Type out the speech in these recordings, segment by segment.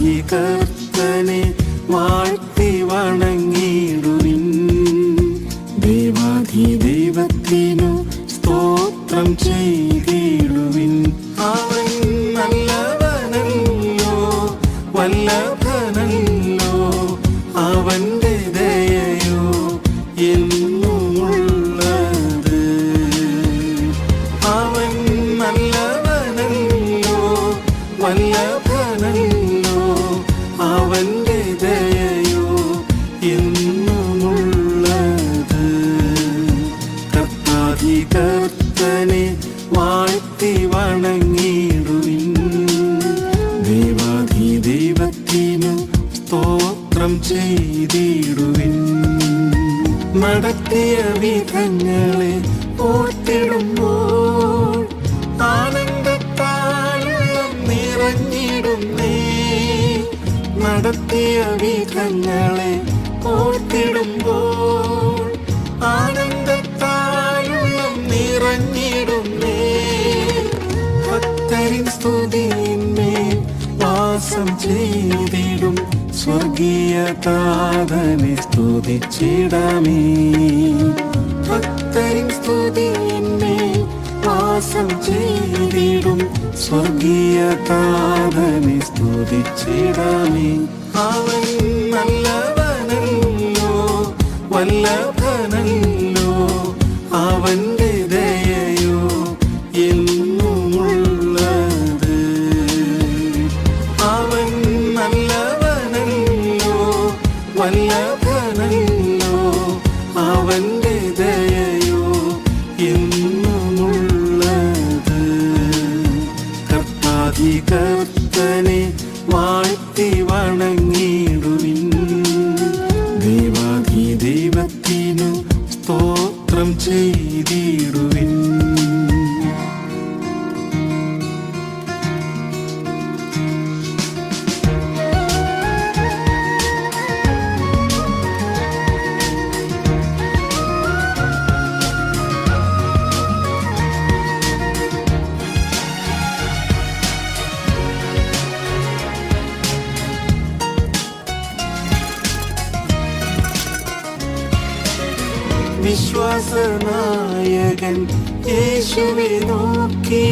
കർത്താധികർത്തനെ വാഴ്ത്തി വണങ്ങിടുവിൻ. ദൈവത്തിനു സ്തോത്രം ചെയ്തിടുവിൻ. അവൻ നല്ലവനല്ലോ, വല്ലഭനല്ലോ, അവന്റെ ദയയോ എന്നുമുള്ളത്. അവൻ നല്ലവനല്ലോ, വല്ലഭനല്ലോ, അവന്റെ ദയയോ എന്നുമുള്ളത്. കർത്താധികർത്തനെ വാഴ്ത്തി വണങ്ങിടുവിൻ. ദൈവത്തിനു സ്തോത്രം ചെയ്തിടുവിൻ. നടത്തിയ വിധങ്ങളെ ഓർത്തിടുമ്പോൾ ആനന്ദത്താലുള്ളം നിറഞ്ഞിടുന്നേ. നടത്തിയ വിധങ്ങളെ ഓർത്തിടുമ്പോൾ ആനന്ദത്താലുള്ളം നിറഞ്ഞിടുന്നേ. ഭക്തരിൻ സ്തുതിയിന്മേൽ വാസം ചെയ്തിടും സ്വർഗീയ താതനെ സ്തുതിച്ചിടാമേ. ഭക്തരിൻ സ്തുതിയിന്മേൽ വാസം ചെയ്തിടും സ്വർഗീയ താതനെ സ്തുതിച്ചിടാമേ. അവൻ നല്ലവനല്ലോ, വല്ലഭനല്ലോ, അവന്റെ ദയയോ എന്നുമുള്ളത്. അവൻ നല്ലവനല്ലോ, വല്ലഭനല്ലോ, അവന്റെ ദയയോ എന്നുമുള്ളത്. കർത്താധികർത്തനെ വാഴ്ത്തി വണങ്ങിടുവിൻ. ദൈവത്തിനു സ്തോത്രം ചെയ്തിടുവിൻ. വിശ്വാസനായകൻ യേശുവെ നോക്കി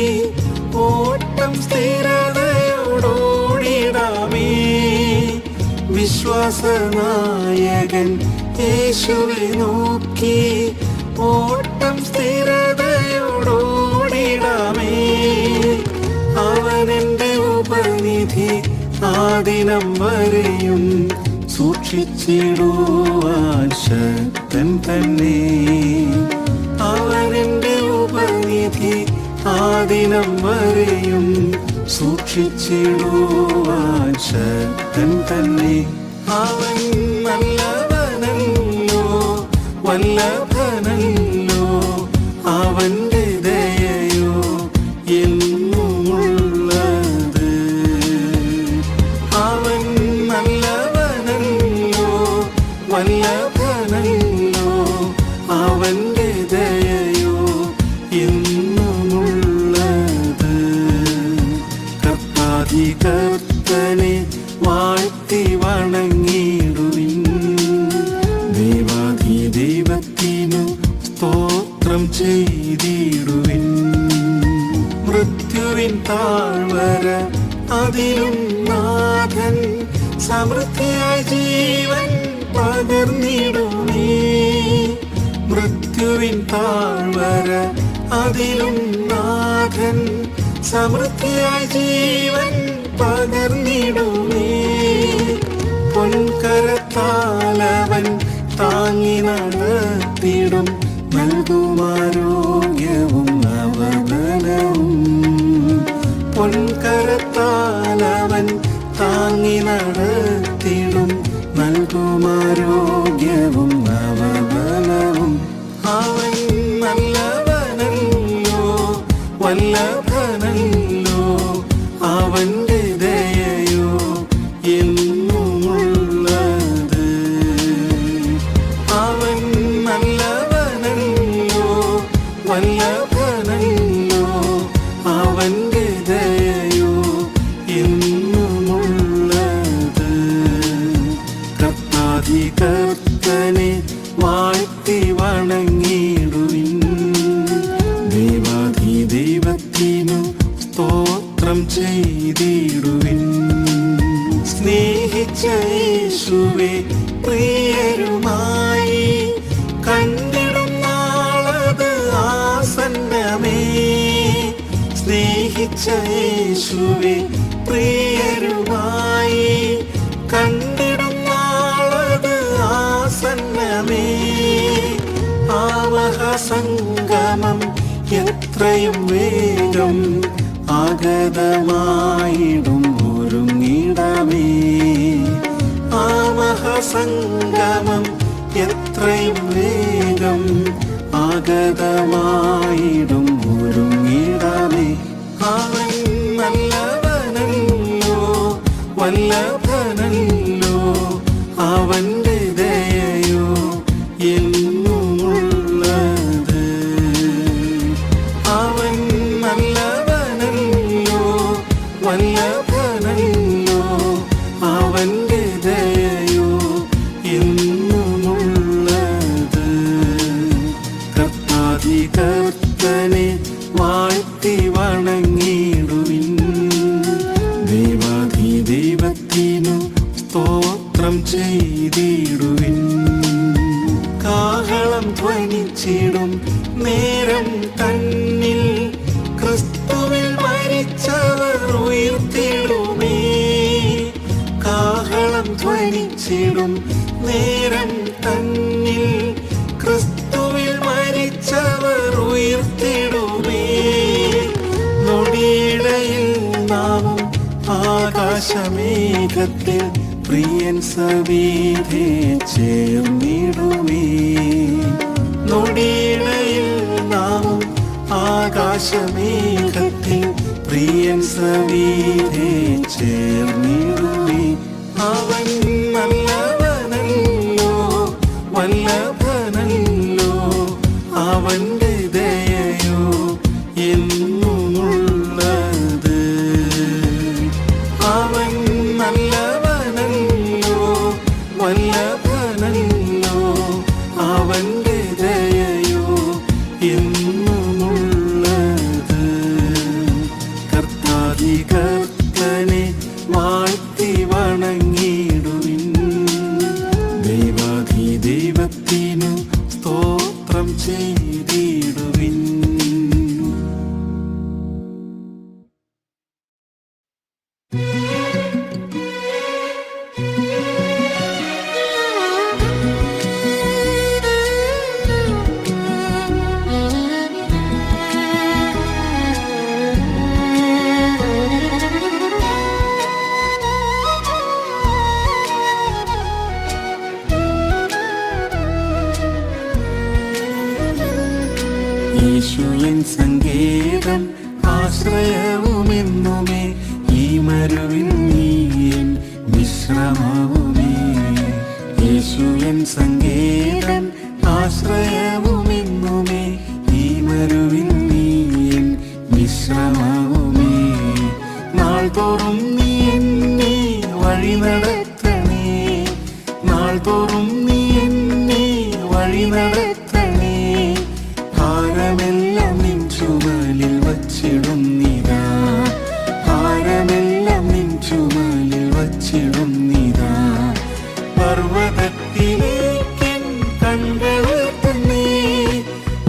ഓട്ടം സ്ഥിരതയോടോടിടാമേ. വിശ്വാസനായകൻ യേശുവെ നോക്കി ഓട്ടം സ്ഥിരതയോടോടിടാമേ. അവനെന്റെ ഉപനിധി ആദിനം വരെയും സൂക്ഷിച്ചിടുവാൻ ശക്തൻ തന്നെ. അവനെന്റെ ഉപനിധി ആദിനം വരെയും സൂക്ഷിച്ചിടുവാൻ ശക്തൻ തന്നെ. അവൻ നല്ലവനല്ലോ, വല്ലഭനല്ലോ, അവന്റെ ദയയോ എന്നുമുള്ളത്. അവൻ നല്ലവനല്ലോ, വല്ലഭനല്ലോ, അവന്റെ ദയയോ എന്നുമുള്ളത്. കർത്താധികർത്തനെ വാഴ്ത്തി വണങ്ങിടുവിൻ. ദൈവത്തിനു സ്തോത്രം ചെയ്തിടുവിൻ. മൃത്യുവിൻ താഴ്വര അതിലും നാഥൻ സമൃദ്ധിയായി ജീവൻ പകർന്നിടുമേ. മൃത്യുവിൻ താഴ്വര അതിലും നാഥൻ സമൃദ്ധിയായി ജീവൻ പകർന്നിടുമേ. പൊൻകരത്താലവൻ താങ്ങി നടത്തിടും, നൽകുമാരോഗ്യവും നവബലവും. പൊൻകരത്താലവൻ താങ്ങി നടത്തിടും, നൽകുമാരോഗ്യവും നവബലവും. അവൻ നല്ലവനല്ലോ, വല്ലഭനല്ലോ, അവന്റെ ദയയോ എന്നുമുള്ളത്. അവൻ നല്ലവനല്ലോ, വല്ലഭനല്ലോ, അവന്റെ ദയയോ എന്നുമുള്ളത്. ദൈവത്തിനു സ്തോത്രം ചെയ്തിടുവിൻ. സ്നേഹിച്ച യേശുവേ പ്രിയരുമായി കണ്ടിടും നാളത് ആസന്നമേ. സ്നേഹിച്ച യേശുവേ പ്രിയരുമായി കണ്ടിടും നാളത് ആസന്നമേ. ആവഹ സംഗമം എത്രയും വേഗം ആഗതമായിടും ഒരുങ്ങിടമേ. ആവഹ സംഗമം എത്രയും വേഗം ആഗതമായിടും ഒരുങ്ങിടമേ. അവൻ നല്ലവനല്ലോ വല്ലഭനല്ലോ, അവന്റെ ദയയോ എന്നുമുള്ളത്. അവൻ നല്ലവനല്ലോ വല്ലഭനല്ലോ, അവന്റെ ദയയോ എന്നുമുള്ളത്. കർത്താധികർത്തനെ വാഴ്ത്തി വണങ്ങിടുവിൻ. ദൈവത്തിനു സ്തോത്രം ചെയ്തിടുവിൻ. കാഹളം ധ്വനിച്ചിടും നേരം തന്നിൽ ക്രിസ്തുവിൽ മരിച്ചവർ ഉയർത്തിടുമേ. കാഹളം ധ്വനിച്ചിടും നേരം തന്നിൽ ക്രിസ്തുവിൽ മരിച്ചവർ ഉയർത്തിടുമേ. നൊടിയിടയിൽ നാമം ആകാശമേഘത്തിൽ പ്രിയൻ സവിധേ ചേർന്നിടുമേ. നൊടിയിടയിൽ നാമം ആകാശമേഘത്തിൽ പ്രിയൻ സവിധേ ചേർന്നിടുമേ. അവൻ നല്ലവനല്ലോ വല്ലഭനല്ലോ, അവന്റെ ദയയോ എന്നുമുള്ളത്. അവൻ നല്ലവനല്ലോ വല്ലഭനല്ലോ, അവന്റെ ദയയോ എന്നുമുള്ളത്. കർത്താധികർത്തനെ വാഴ്ത്തി വണങ്ങിടുവിൻ. ദൈവത്തിനു സ്തോത്രം ചെയ്തിടുവിൻ. യേശുവിൻ സങ്കേതം ആശ്രയവുമെന്നുമേ, ഈ മരുവിൻ നീയൻ വിശ്രമവുമേ. യേശുവിൻ സങ്കേതം ആശ്രയവുമെന്നുമേ, ഈ മരുവിൻ നീയൻ വിശ്രമവുമേ. നാൾതോറും നീ എന്നെ വഴി നടത്തണേ, നാൾതോറും നീ എന്നെ വഴി നടത്തണേ. ഭാരമെല്ലാം നിൻ ചുമലിൽ വച്ചിടുന്നിതാ, ഭാരമെല്ലാം നിൻ ചുമലിൽ വച്ചിടുന്നിതാ. പർവ്വതത്തിലേക്കൻ കണ്ടുയർത്തുന്നേ,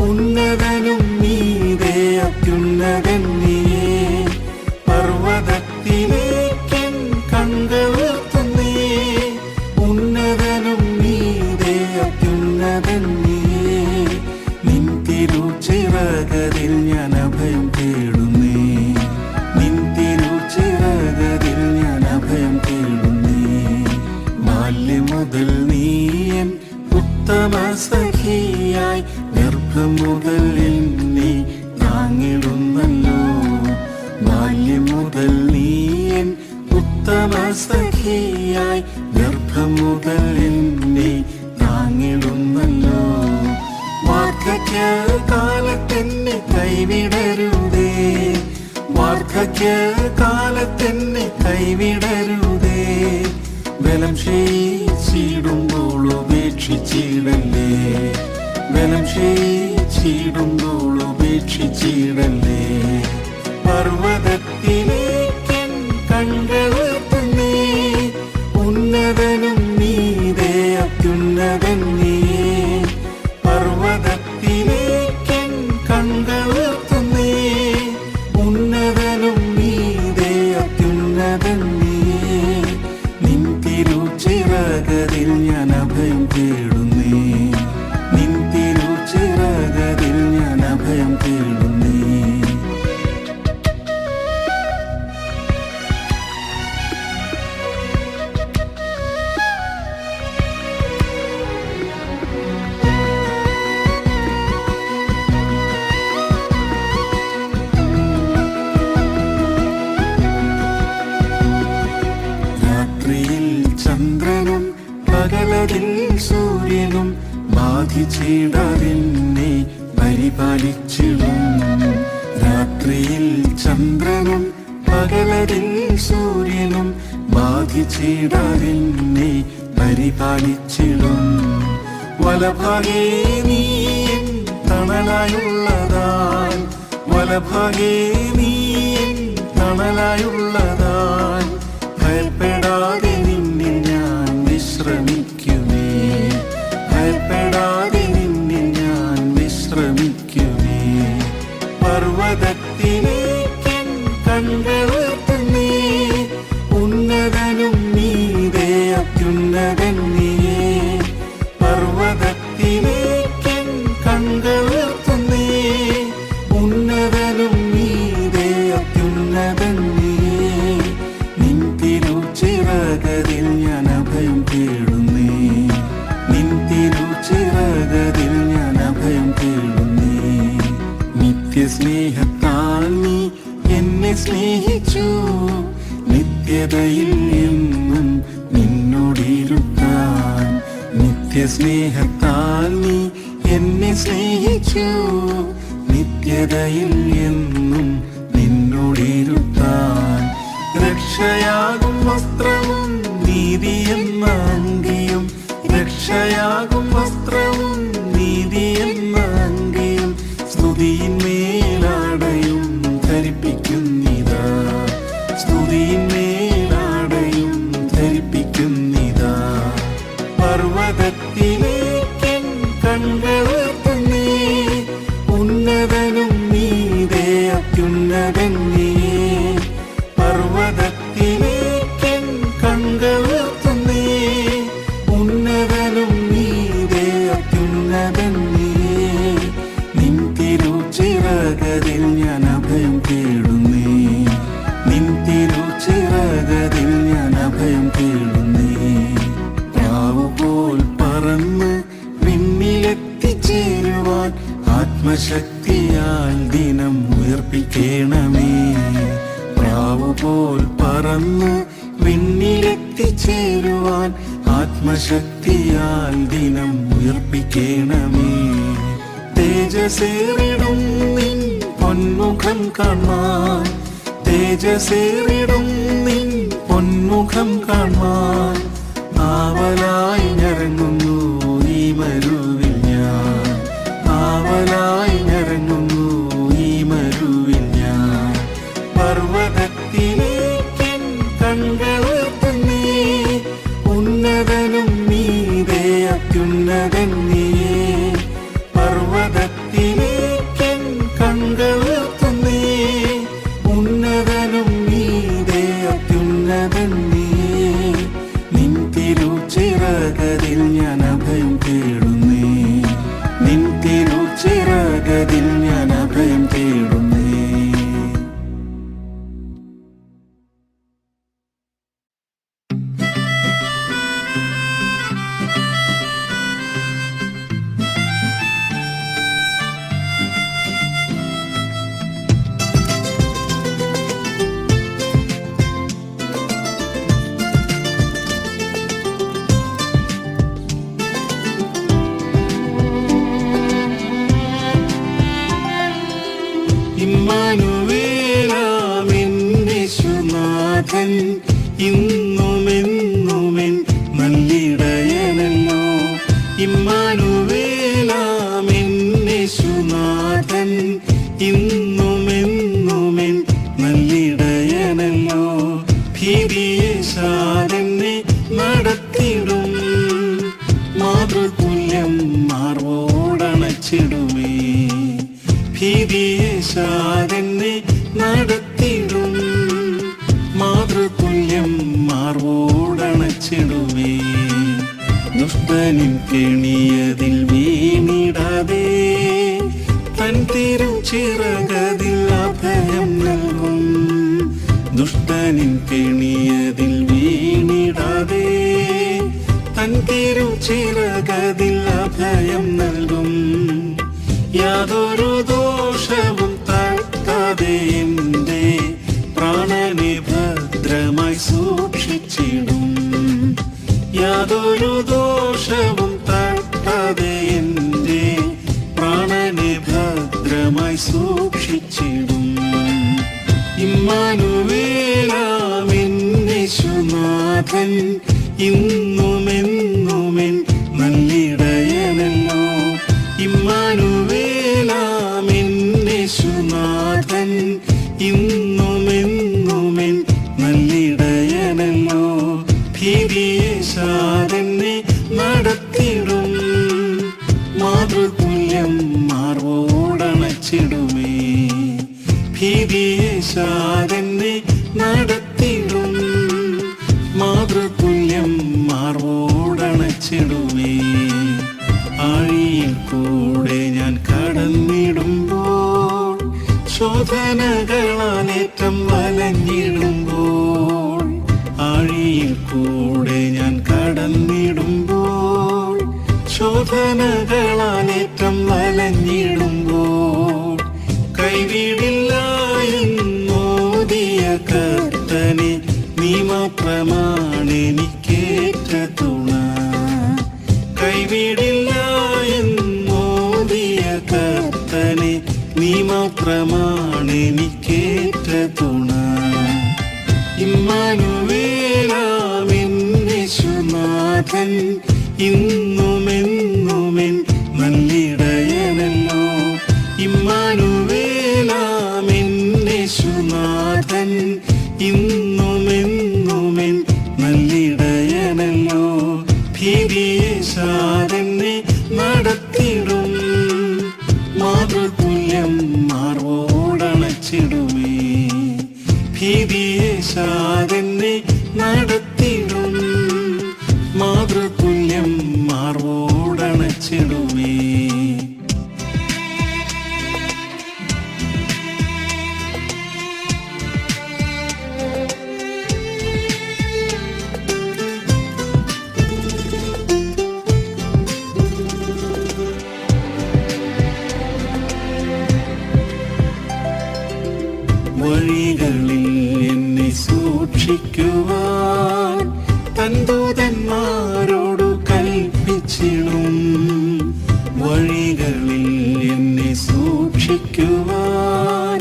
ഉന്നതനും നീതേ അത്യുന്നതൻ നീയേ. പർവ്വതത്തിലേക്കൻ കണ്ടുയർത്തുന്നേ, ഉന്നതനും നീതേ അത്യുന്നതൻ നീയേ. നിൻ തിരുച്ചിറകതിൽ ഞാൻ അഭയം തേടുന്നേ, നിൻ തിരുച്ചിറകതിൽ ഞാൻ അഭയം തേടുന്നേ. ബാല്യം മുതൽ നീയൻ ഉത്തമ സഖിയായി, ഗർഭം മുതൽ എന്നെ താങ്ങിടുന്നല്ലോ. ബാല്യം മുതൽ നീയൻ ഉത്തമ സഖിയായി, ഗർഭം മുതൽ എന്നെ താങ്ങിടുന്നല്ലോ. വാർദ്ധക്യകാലത്തെന്നെ കൈവിടരുതേ, വാർദ്ധക്യകാലത്തെന്നെ കൈവിടരുതേ. ബലം ക്ഷയിച്ചിടുമ്പോൾ ഉപേക്ഷിച്ചിടല്ലേ, ബലം ക്ഷയിച്ചിടുമ്പോൾ ഉപേക്ഷിച്ചിടല്ലേ. ബാധിച്ചിടാതെന്നെ പരിപാലിച്ചിടും. രാത്രിയിൽ ചന്ദ്രനും പകലരിൽ സൂര്യനും ബാധിച്ചിടാതെന്നെ പരിപാലിച്ചിടും. വലഭാഗേ നീ എൻ തണലായുള്ളതാൽ, വലഭാഗേ നീ എൻ തണലായുള്ളതാൽ, ഭയപ്പെടാതെ നിന്നിൽ ഞാൻ വിശ്രമിക്കുമേ, ഭയപ്പെടാതെ നിന്നിൽ ഞാൻ വിശ്രമിക്കുമേ. പർവ്വതത്തിലേക്കൻ കണ്ണുയർത്തുന്നേ, ഉന്നതനും നീതേ അത്യുന്നതൻ നീയേ. പർവ്വതത്തിലേക്കൻ കണ്ണുയർത്തുന്നേ, ഉന്നതനും നീതേ അത്യുന്നതൻ നീയേ. നിൻ തിരുച്ചിറകതിൽ ഞാൻ അഭയം തേടുന്നേ, നിൻ തിരുച്ചിറകതിൽ ഞാൻ അഭയം തേടുന്നേ. നിത്യസ്നേഹത്താൽ നീ എന്നെ സ്നേഹിച്ചു, നിത്യതയിൽ എന്നും നിന്നോടിരുത്താൻ. നിത്യസ്നേഹത്താൽ നീ എന്നെ സ്നേഹിച്ചു, നിത്യതയിൽ എന്നും നിന്നോടിരുത്താൻ. രക്ഷയാകും വസ്ത്രവും നീതി എന്ന അങ്കിയും, രക്ഷയാകും വസ്ത്രവും നീതി എന്ന അങ്കിയും, സ്തുതിയിന്മേലാടയും ധരിപ്പിക്കുന്നിതാ, സ്തുതിയിന്മേലാടയും ധരിപ്പിക്കുന്നിതാ. പർവ്വതത്തിലേക്കൻ കണ്ണുയർത്തുന്നേ, ഉന്നതനും നീതേ അത്യുന്നതൻ നീയേ. പർവ്വതത്തിലേക്കൻ കണ്ണുയർത്തുന്നേ, ഉന്നതനും നീതേ അത്യുന്നതൻ നീയേ. നിൻ തിരുച്ചിറകതിൽ ഞാൻ അഭയം തേടുന്നേ, നിൻ തിരുച്ചിറകതിൽ ഞാൻ അഭയം തേടുന്നേ. പ്രാവുപോൽ പറന്ന് വിണ്ണിലെത്തിച്ചേരുവാൻ ആത്മശക്തിയാൽ ദിനം ഉയർപ്പിക്കണമേ. പ്രാവുപോൽ പറന്ന് വിണ്ണിലെത്തിച്ചേരുവാൻ ആത്മശക്തിയാൽ ദിനം ഉയർപ്പിക്കണമേ. തേജസ്സേറിടും നിൻ പൊന്മുഖം കാണാൻ, തേജസ്സേറിടും നിൻ പൊന്മുഖം കാണാൻ, ആവലായി ഞരങ്ങുന്നു ഈ മരുവിൽ ഞാൻ, ആവലായി ഞരങ്ങുന്നു ഈ മരുവിൽ ഞാൻ. പർവ്വതത്തിലേക്കൻ കണ്ണുയർത്തുന്നേ, ഉന്നതനും നീതേ അത്യുന്നതൻ നീയേ. പർവ്വതത്തിലേക്കൻ കണ്ണുയർത്തുന്നേ, ഉന്നതനും നീതേ അത്യുന്നതൻ നീയേ. നിൻ തിരുച്ചിറകതിൽ ഞാൻ അഭയം തേടുന്നേ, നിൻ തിരുച്ചിറകതിൽ ഞാൻ അഭയം തേടുന്നേ. ഇമ്മാനുവേലാമെന്നേശുനാഥൻ ഇന്നുമെന്നുമെൻ നല്ലിടയനല്ലോ. ഇമ്മാനുവേലാമെന്നേശുനാഥൻ ഇന്നുമെന്നുമെൻ നല്ലിടയനല്ലോ. ഭീതിയേശാതെന്നെ നടത്തിടും, മാതൃതുല്യം മാർവോടണച്ചിടുമേ. ഭീതിയേശാതെന്നെ നടത്തിടും, മാതൃതുല്യം മാർവോടണച്ചിടുമേ. ദുഷ്ടനിൻ കെണിയതിൽ വീണിടാതെ തൻ തിരുച്ചിറകതിൽ അഭയം നൽകും. ദുഷ്ടനിൻ കെണിയതിൽ വീണിടാതെ തൻ തിരുച്ചിറകതിൽ അഭയം നൽകും. യാതൊരു ദോഷവും തട്ടാതെ എൻ്റെ പ്രാണനെ ഭദ്രമായി സൂക്ഷിച്ചിടും. യാതൊരു ദോഷവും തട്ടാതെ എൻ്റെ യേശുനാഥൻ ഇന്നുമെന്നുമെൻ നല്ലിടയനല്ലോ. ഇമ്മാനുവേലാമെൻ യേശുനാഥൻ ഇന്നുമെന്നുമെൻ നല്ലിടയനല്ലോ. ഭീതിയേശാതെന്നെ നടത്തിടും, മാതൃതുല്യം മാർവോടണച്ചിടുമേ. ഭീതിയേശാതെന്നെ നടത്തിടും, മാതൃതുല്യം മാർവോടണച്ചിടുമേ. ആഴിയിൽ കൂടെ ഞാൻ കടന്നിടുമ്പോൾ, ശോധനകളാലേറ്റം വലഞ്ഞിടുമ്പോൾ. ആഴിയിൽ കൂടെ ഞാൻ കടന്നിടുമ്പോൾ, ശോധനകളാലേറ്റം വലഞ്ഞിടുമ്പോൾ. കൈവിടില്ല എന്നോദിയ കർത്തനെ, നീ മാത്രമാണെനിക്കേറ്റ തുണ. കൈവിടില്ല എന്നോദിയ കർത്തനെ, നീ മാത്രമാണെനിക്കേറ്റ തുണ. ഇമ്മാനുവേലാമെൻ യേശുനാഥൻ ഇന്നുമെന്നുമെൻ നല്ലിടയനല്ലോ. ഇമ്മാനുവേലാമെൻ യേശുനാഥൻ ഇന്നുമെന്നുമെൻ നല്ലിടയനല്ലോ. ഭീതിയേശാതെന്നെ നടത്തിടും, മാതൃതുല്യം മാർവോടണച്ചിടുമേ. ഭീതിയേശാതെന്നെ നടത്തിടും, മാതൃതുല്യം മാർവോടണച്ചിടുമേ. വഴികളിൽ എന്നെ സൂക്ഷിക്കുവാൻ തൻ ദൂതന്മാരോടു കൽപ്പിച്ചിടും. വഴികളിൽ എന്നെ സൂക്ഷിക്കുവാൻ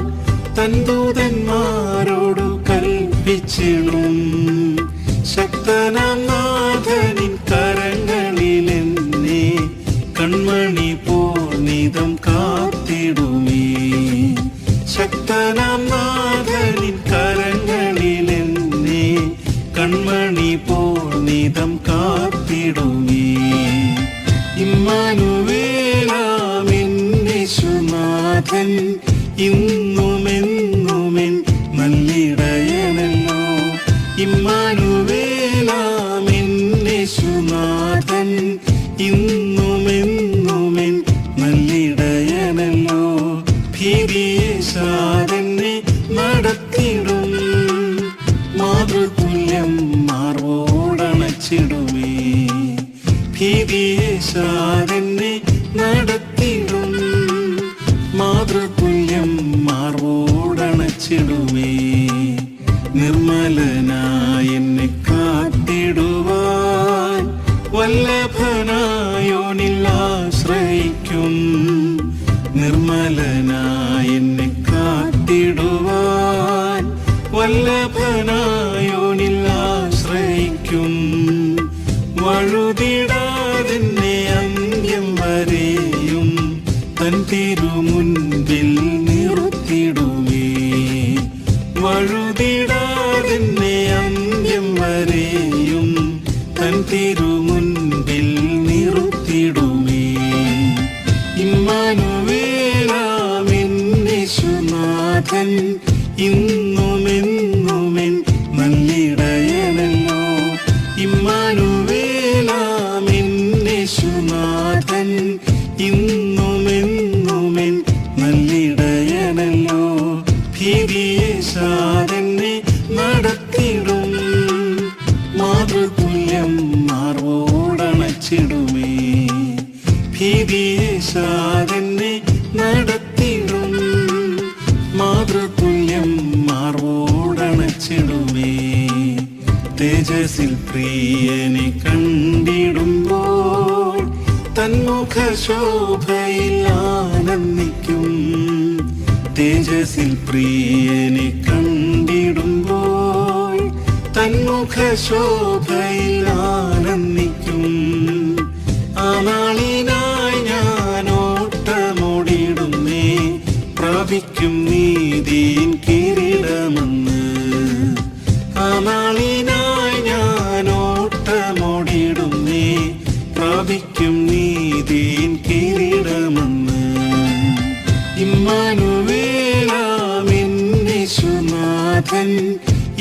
തൻ ദൂതന്മാരോടു കൽപ്പിച്ചിടും. ശക്തനാം നാഥനിൻ കരങ്ങളിൽ എന്നെ കൺമണി പോൽ നിതം കാത്തിടുമേ. ശക്തനാം നാഥനിൻ കരങ്ങളിൽ എന്നെ കൺമണി പോൽ നിതം കാത്തിടുമേ. ഇമ്മാനുവേലാമെൻ യേശുനാഥൻ ഇന്നുമെന്നുമെൻ നല്ലിടയനല്ലോ. ഇമ്മാനുവേലാമെൻ യേശുനാഥൻ ഇന്നുമെന്നുമെൻ നല്ലിടയനല്ലോ. ഭീതിയേശാതെന്നെ നടത്തിടും, മാതൃതുല്യം മാർവോടണച്ചിടുമേ. ഭീതിയേശാതെന്നെ നടത്തിടും, മാതൃതുല്യം മാർവോടണച്ചിടുമേ. നിർമ്മലനായ എന്നെ കാത്തിടുവാൻ വല്ലഭനായോനിൽ ആശ്രയിക്കും. നിർമ്മലനായ എന്നെ കാത്തിടുവാൻ വല്ലഭനായോനിൽ ആശ്രയിക്കും. വഴുതിടാതെന്നെ അന്ത്യം വരെയും തൻ തിരുമുൻപിൽ നിർത്തിടുമേ. വഴുതിടാതെന്നെ അന്ത്യം വരെയും തൻ തിരുമുൻപിൽ നിർത്തിടുമേ. ഇമ്മാനുവേലാമെൻ യേശുനാഥൻ ഇന്നുമെന്നുമെൻ നല്ലിടയനല്ലോ. ഇമ്മാനുവേലാമെൻ യേശുനാഥൻ ഇന്നുമെന്നുമെൻ നല്ലിടയനല്ലോ. ഭീതിയേശാതെന്നെ നടത്തിടും, മാതൃതുല്യം മാർവോടണച്ചിടുമേ. ഭീതിയേശാതെന്നെ നടത്തിടും, മാതൃതുല്യം മാർവോടണച്ചിടുമേ. തേജസ്സിൽ പ്രിയനെ കണ്ടിടുമ്പോൾ തന്മുഖശോഭയിൽ ആനന്ദിക്കും. തേജസ്സിൽ പ്രിയനെ കണ്ടിടുമ്പോൾ തന്മുഖ മുഖശോഭയിൽ ആനന്ദിക്കും. ആ നാളിനായി ഞാൻ ഓട്ടമോടിടുന്നേ, പ്രാപിക്കും നീതിൻ കിരീടമെന്ന്. ആ നാളിനായി ഞാൻ ഓട്ടമോടിടുന്നേ, പ്രാപിക്കും നീതിൻ കിരീടമെന്ന്. ഇമ്മാനുവേലാമെൻ യേശുനാഥൻ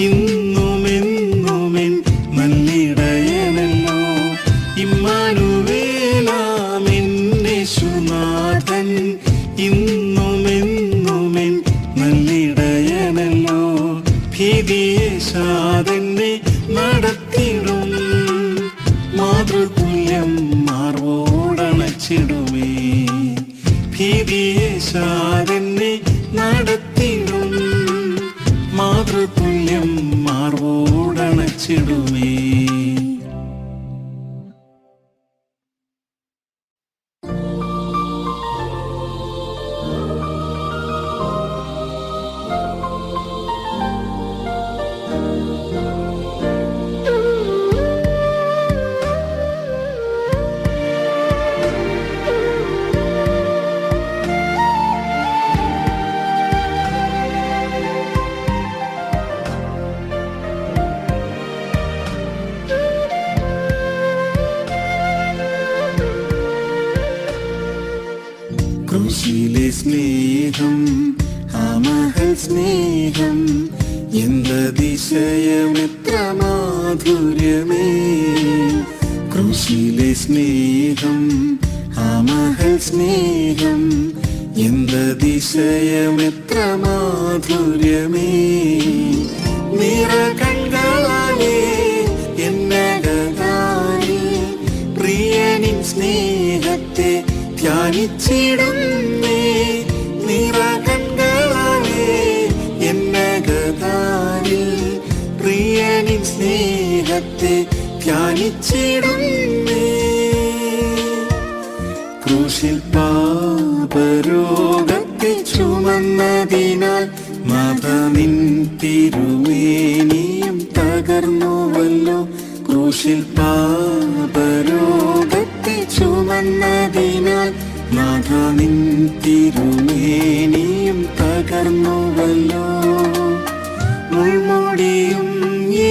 ഇന്നുമെന്നുമെൻ നല്ലിടയനല്ലോ. ഇമ്മാനുവേലാമെൻ യേശുനാഥൻ ഇന്നുമെന്നുമെൻ നല്ലിടയനല്ലോ. ഭീതിയേശാതെന്നെ നടത്തിടും, മാതൃതുല്യം മാർവോടണച്ചിടുമേ. ഭീതിയേശാതെന്നെ നടത്തിടും, മാതൃതുല്യം മാർവോടണച്ചിടുമേ. ക്രൂശിലെ സ്നേഹം, ആ മഹൽ സ്നേഹം, എന്തതിശയമെത്ര മാധുര്യമേ. ക്രൂശിലെ സ്നേഹം, ആ മഹൽ സ്നേഹം, എന്തതിശയമെത്ര മാധുര്യമേ. നിറകണ്ണുകളാലേ എന്നകതാരിൽ പ്രിയനിൻ സ്നേഹത്തെ ധ്യാനിച്ചിടുന്നേ. നിറകണ്ണുകളാലേ എന്നകതാരിൽ പ്രിയനിൻ സ്നേഹത്തെ ധ്യാനിച്ചിടുന്നേ. ക്രൂശിൽ പാപരോഗത്തെ ചുമന്നതിനാൽ നാഥ നിൻ തിരുമേനിയും തകർന്നുവല്ലോ. ക്രൂശിൽ പാപരോഗത്തെ ചുമന്നതിനാൽ നാഥ നിൻ തിരുമേനിയും തകർന്നുവല്ലോ. മുൾമുടിയും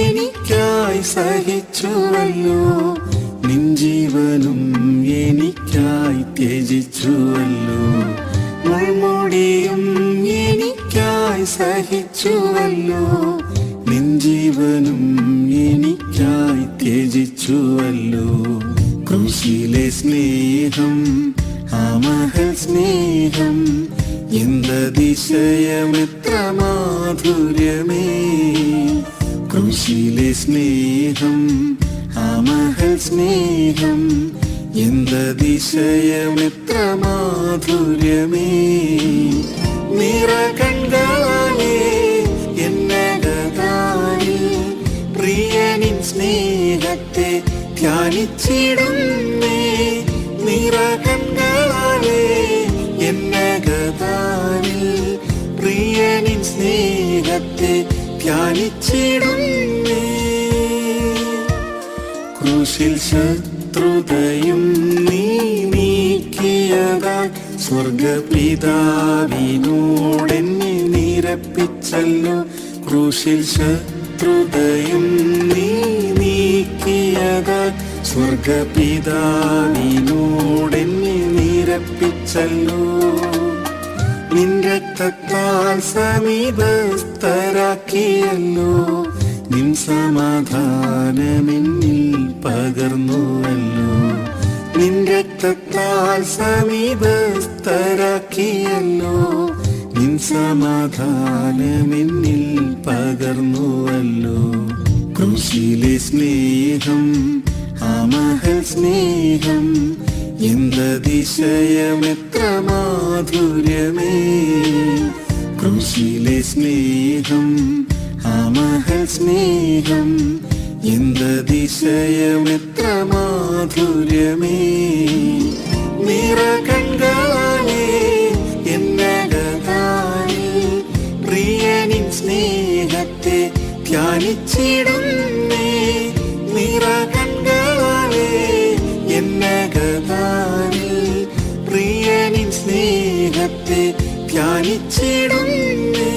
എനിക്കായി സഹിച്ചുവല്ലോ, നിൻ ജീവനും എനിക്കായി ത്യജിച്ചുവല്ലോ. മുൾമുടിയും എനിക്കായി സഹിച്ചുവല്ലോ, നിൻ ജീവനും എനിക്കായി ത്യജിച്ചുവല്ലോ. ക്രൂശിലെ സ്നേഹം, ആ മഹൽ സ്നേഹം, എന്തതിശയമെത്ര മാധുര്യമേ. ക്രൂശിലെ സ്നേഹം, ആ മഹൽ സ്നേഹം, എന്തതിശയമെത്ര മാധുര്യമേ. നിറകണ്ണുകളാലേ എന്നകതാരിൽ പ്രിയനിൻ സ്നേഹത്തെ ധ്യാനിച്ചിടുന്നേ. നിറകണ്ണുകളാലേ എന്നകതാരിൽ പ്രിയനിൻ സ്നേഹത്തെ ധ്യാനിച്ചിടുന്നേ. ക്രൂശിൽ ശത്രുതയും നീ നീക്കിയതാൽ സ്വർഗപിതാവിനോടെന്നെ നിരപ്പിച്ചല്ലോ. ക്രൂശിൽ ശത്രുതയും നീ നീക്കിയതാൽ സ്വർഗപിതാവിനോടെന്നെ നിരപ്പിച്ചല്ലോ. നിൻ രക്തത്താൽ സമീപസ്ഥരാക്കിയല്ലോ, നിൻ സമാധാനമെന്നിൽ പകർന്നുവല്ലോ. നിൻ രക്തത്താൽ സമീപസ്ഥരാക്കിയല്ലോ, നിൻ സമാധാനമെന്നിൽ പകർന്നുവല്ലോ. ക്രൂശിലെ സ്നേഹം, ആ മഹൽ സ്നേഹം, എന്തതിശയമെത്ര മാധുര്യമേ. ക്രൂശിലെ സ്നേഹം, ആ മഹൽ സ്നേഹം, എന്തതിശയമെത്ര മാധുര്യമേ. നിറകണ്ണുകളാലേ എന്നകതാരിൽ പ്രിയനിൻ സ്നേഹത്തെ ധ്യാനിച്ചിടുന്നേ. നിറകണ്ണാലെ എന്നകതാരിൽ പ്രിയനിൻ സ്നേഹത്തെ ധ്യാനിച്ചിടുന്നേ.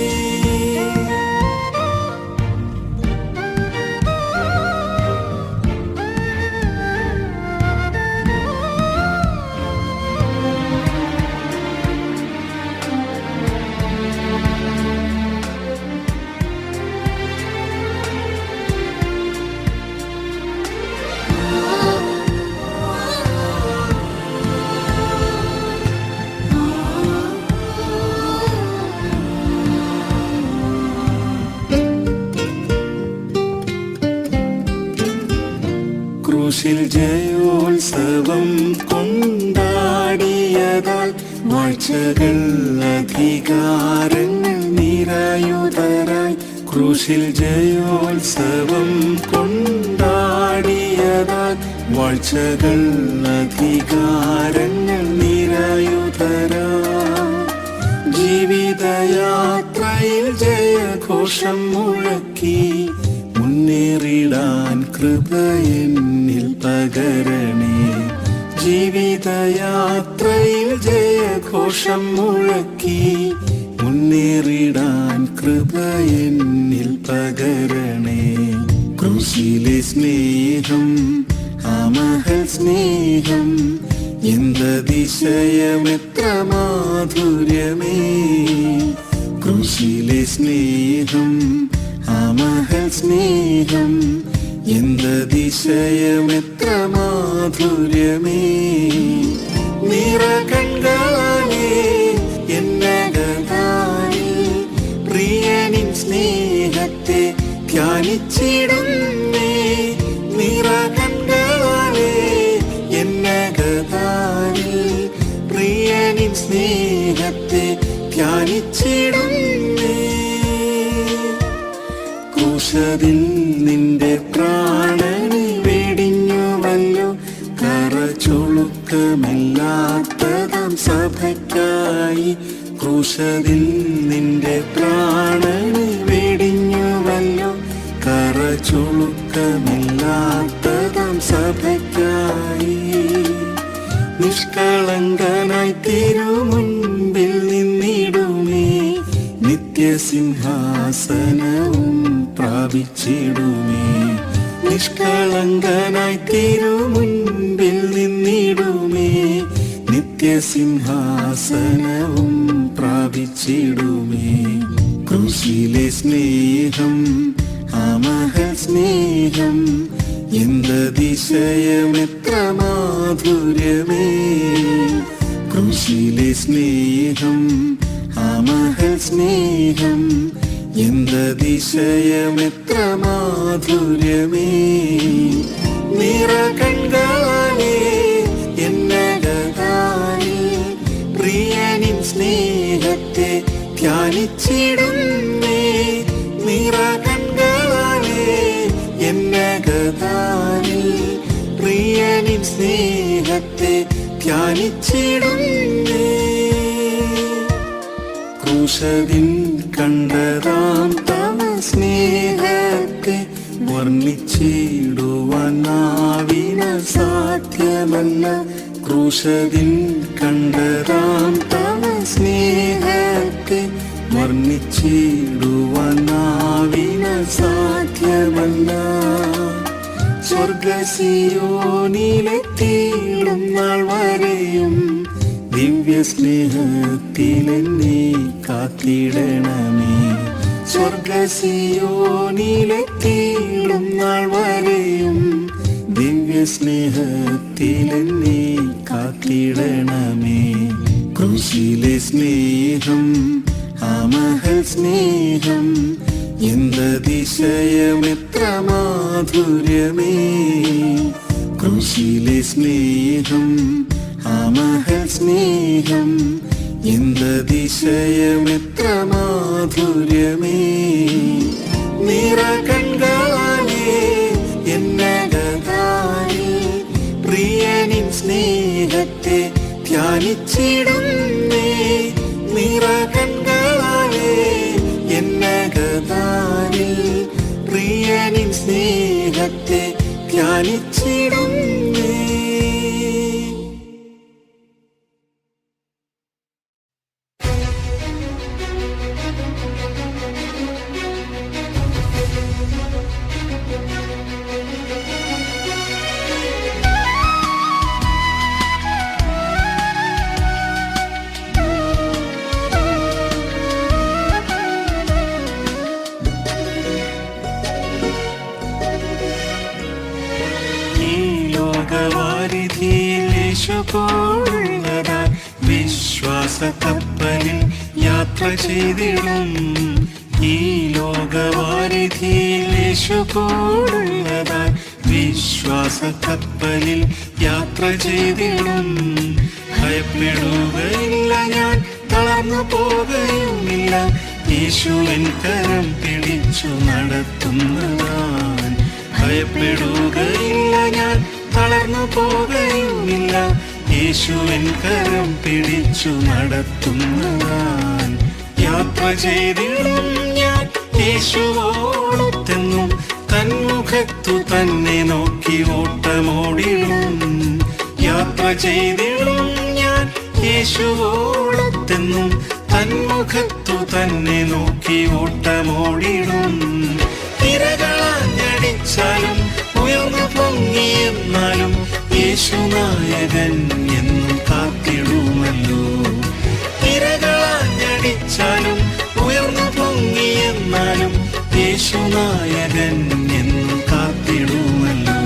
ക്രൂശിൽ ജയോത്സവം കൊണ്ടാടിയതാൽ വാഴ്ചകൾ അധികാരങ്ങൾ നിരായുധരായി. ക്രൂശിൽ ജയോത്സവം കൊണ്ടാടിയതാൽ വാഴ്ചകൾ അധികാരങ്ങൾ നിരായുധരായി. ജീവിതയാത്രയിൽ ജയഘോഷം മുഴക്കി മുന്നേറിടാൻ കൃപ എന്നിൽ പകരണേ. ജീവിതയാത്രയിൽ ജയഘോഷം മുഴക്കി മുന്നേറിടാൻ കൃപ എന്നിൽ പകരണേ. ക്രൂശിലെ സ്നേഹം ആ മഹൽ സ്നേഹം എന്തതിശയമെത്ര മാധുര്യമേ. ക്രൂശിലെ സ്നേഹം ആ മഹൽ സ്നേഹം എന്തതിശയമെത്ര മാധുര്യമേ. നിറകണ്ണാലെ എന്നകതാരിൽ പ്രിയനിൻ സ്നേഹത്തെ ധ്യാനിച്ചിടുന്നേ. നിറകണ്ണാലെ എന്നകതാരിൽ പ്രിയനിൻ സ്നേഹത്തെ ധ്യാനിച്ചിടുന്നേ. ക്രൂശിൽ നിന്റെ പ്രാണനെ വെടിഞ്ഞുവല്ലോ കറചൊളുക്കമില്ലാത്തതാം സഭയ്ക്കായി. ക്രൂശിൽ നിന്റെ പ്രാണനെ വെടിഞ്ഞുവല്ലോ കറചൊളുക്കമില്ലാത്തതാം സഭയ്ക്കായി. നിഷ്കളങ്കനായി തിരുമുൻപിൽ നിന്നിടുമേ നിത്യസിംഹാസനവും പ്രാപിച്ചിടുമേ. നിഷ്കളങ്കനായി തിരുമുൻപിൽ നിന്നിടുമേ നിത്യസിംഹാസനവും പ്രാപിച്ചിടുമേ. ക്രൂശിലെ സ്നേഹം ആ മഹൽ സ്നേഹം എന്തതിശയമെത്ര മാധുര്യമേ. ക്രൂശിലെ സ്നേഹം ആ മഹൽ സ്നേഹം എന്തതിശയമെത്ര മാധുര്യമേ. നിറകണ്ണാലെ എന്നകതാരിൽ പ്രിയനിൻ സ്നേഹത്തെ ധ്യാനിച്ചിടുന്നേ. നിറകണ്ണാലെ എന്നകതാരിൽ പ്രിയനിൻ സ്നേഹത്തെ ധ്യാനിച്ചിടുന്നേ. ക്രൂശിൽ കണ്ടതാം തവ സ്നേഹത്തെ വർണ്ണിച്ചിടുവാൻ നാവിനാൽ സാധ്യമല്ല. ക്രൂശിൽ കണ്ടതാം തവ സ്നേഹത്തെ വർണ്ണിച്ചിടുവാൻ നാവിനാൽ സാധ്യമല്ല. സ്വർഗസിയോനിലെത്തിയിടും നാൾ വരെയും ദിവ്യ സ്നേഹത്തിലെന്നെ കാത്തിടണമേ. സ്വർഗസിയോനിലെത്തിയിടും നാൾ വരെയും ദിവ്യ സ്നേഹത്തിലെന്നെ കാത്തിടണമേ. ക്രൂശിലെ സ്നേഹം ആ മഹൽ സ്നേഹം എന്തതിശയമെത്ര മാധുര്യമേ. ക്രൂശിലെ സ്നേഹം ആ മഹൽ സ്നേഹം എന്തതിശയമെത്ര മാധുര്യമേ. നിറകണ്ണാലെ എന്നകതാരിൽ പ്രിയനിൻ സ്നേഹത്തെ ധ്യാനിച്ചിടുന്നേ. നിറകണ്ണാലെ എന്നകതാരിൽ പ്രിയനിൻ സ്നേഹത്തെ ധ്യാനിച്ചിടുന്നേ. യേശുപോലുള്ളതായി വിശ്വാസ കപ്പലിൽ യാത്ര ചെയ്തിടും. ഈ ലോകവാരിധിയിൽ യേശുപോലുള്ളതായി വിശ്വാസ കപ്പലിൽ യാത്ര ചെയ്തിടും. ഭയപ്പെടുകയില്ല ഞാൻ, തളർന്നു പോകുകയുമില്ല. യേശുവിൻ കരം പിടിച്ചു നടത്തുന്നതാൻ. ഭയപ്പെടുകയില്ല ഞാൻ, തളർന്നു പോകുകയുമില്ല. യേശുവിൻ കരം പിടിച്ചു നടത്തുന്നതാൻ. യാത്ര ചെയ്തിടും ഞാൻ യേശുവോടൊത്തെന്നും. തന്മുഖത്തു തന്നെ നോക്കി ഓട്ടമോടിടും. യാത്ര ചെയ്തിടും ഞാൻ യേശുവോടൊത്തെന്നും. തന്മുഖത്തു തന്നെ നോക്കി ഓട്ടമോടിടും. തിരകളാഞ്ഞടിച്ചാലും ഉയർന്നു പൊങ്ങിയെന്നാലും യേശുനായകൻ എന്നും കാത്തിടുമല്ലോ. തിരകളാഞ്ഞടിച്ചാലും ഉയർന്നു പൊങ്ങിയെന്നാലും യേശുനായകൻ എന്നും കാത്തിടുമല്ലോ.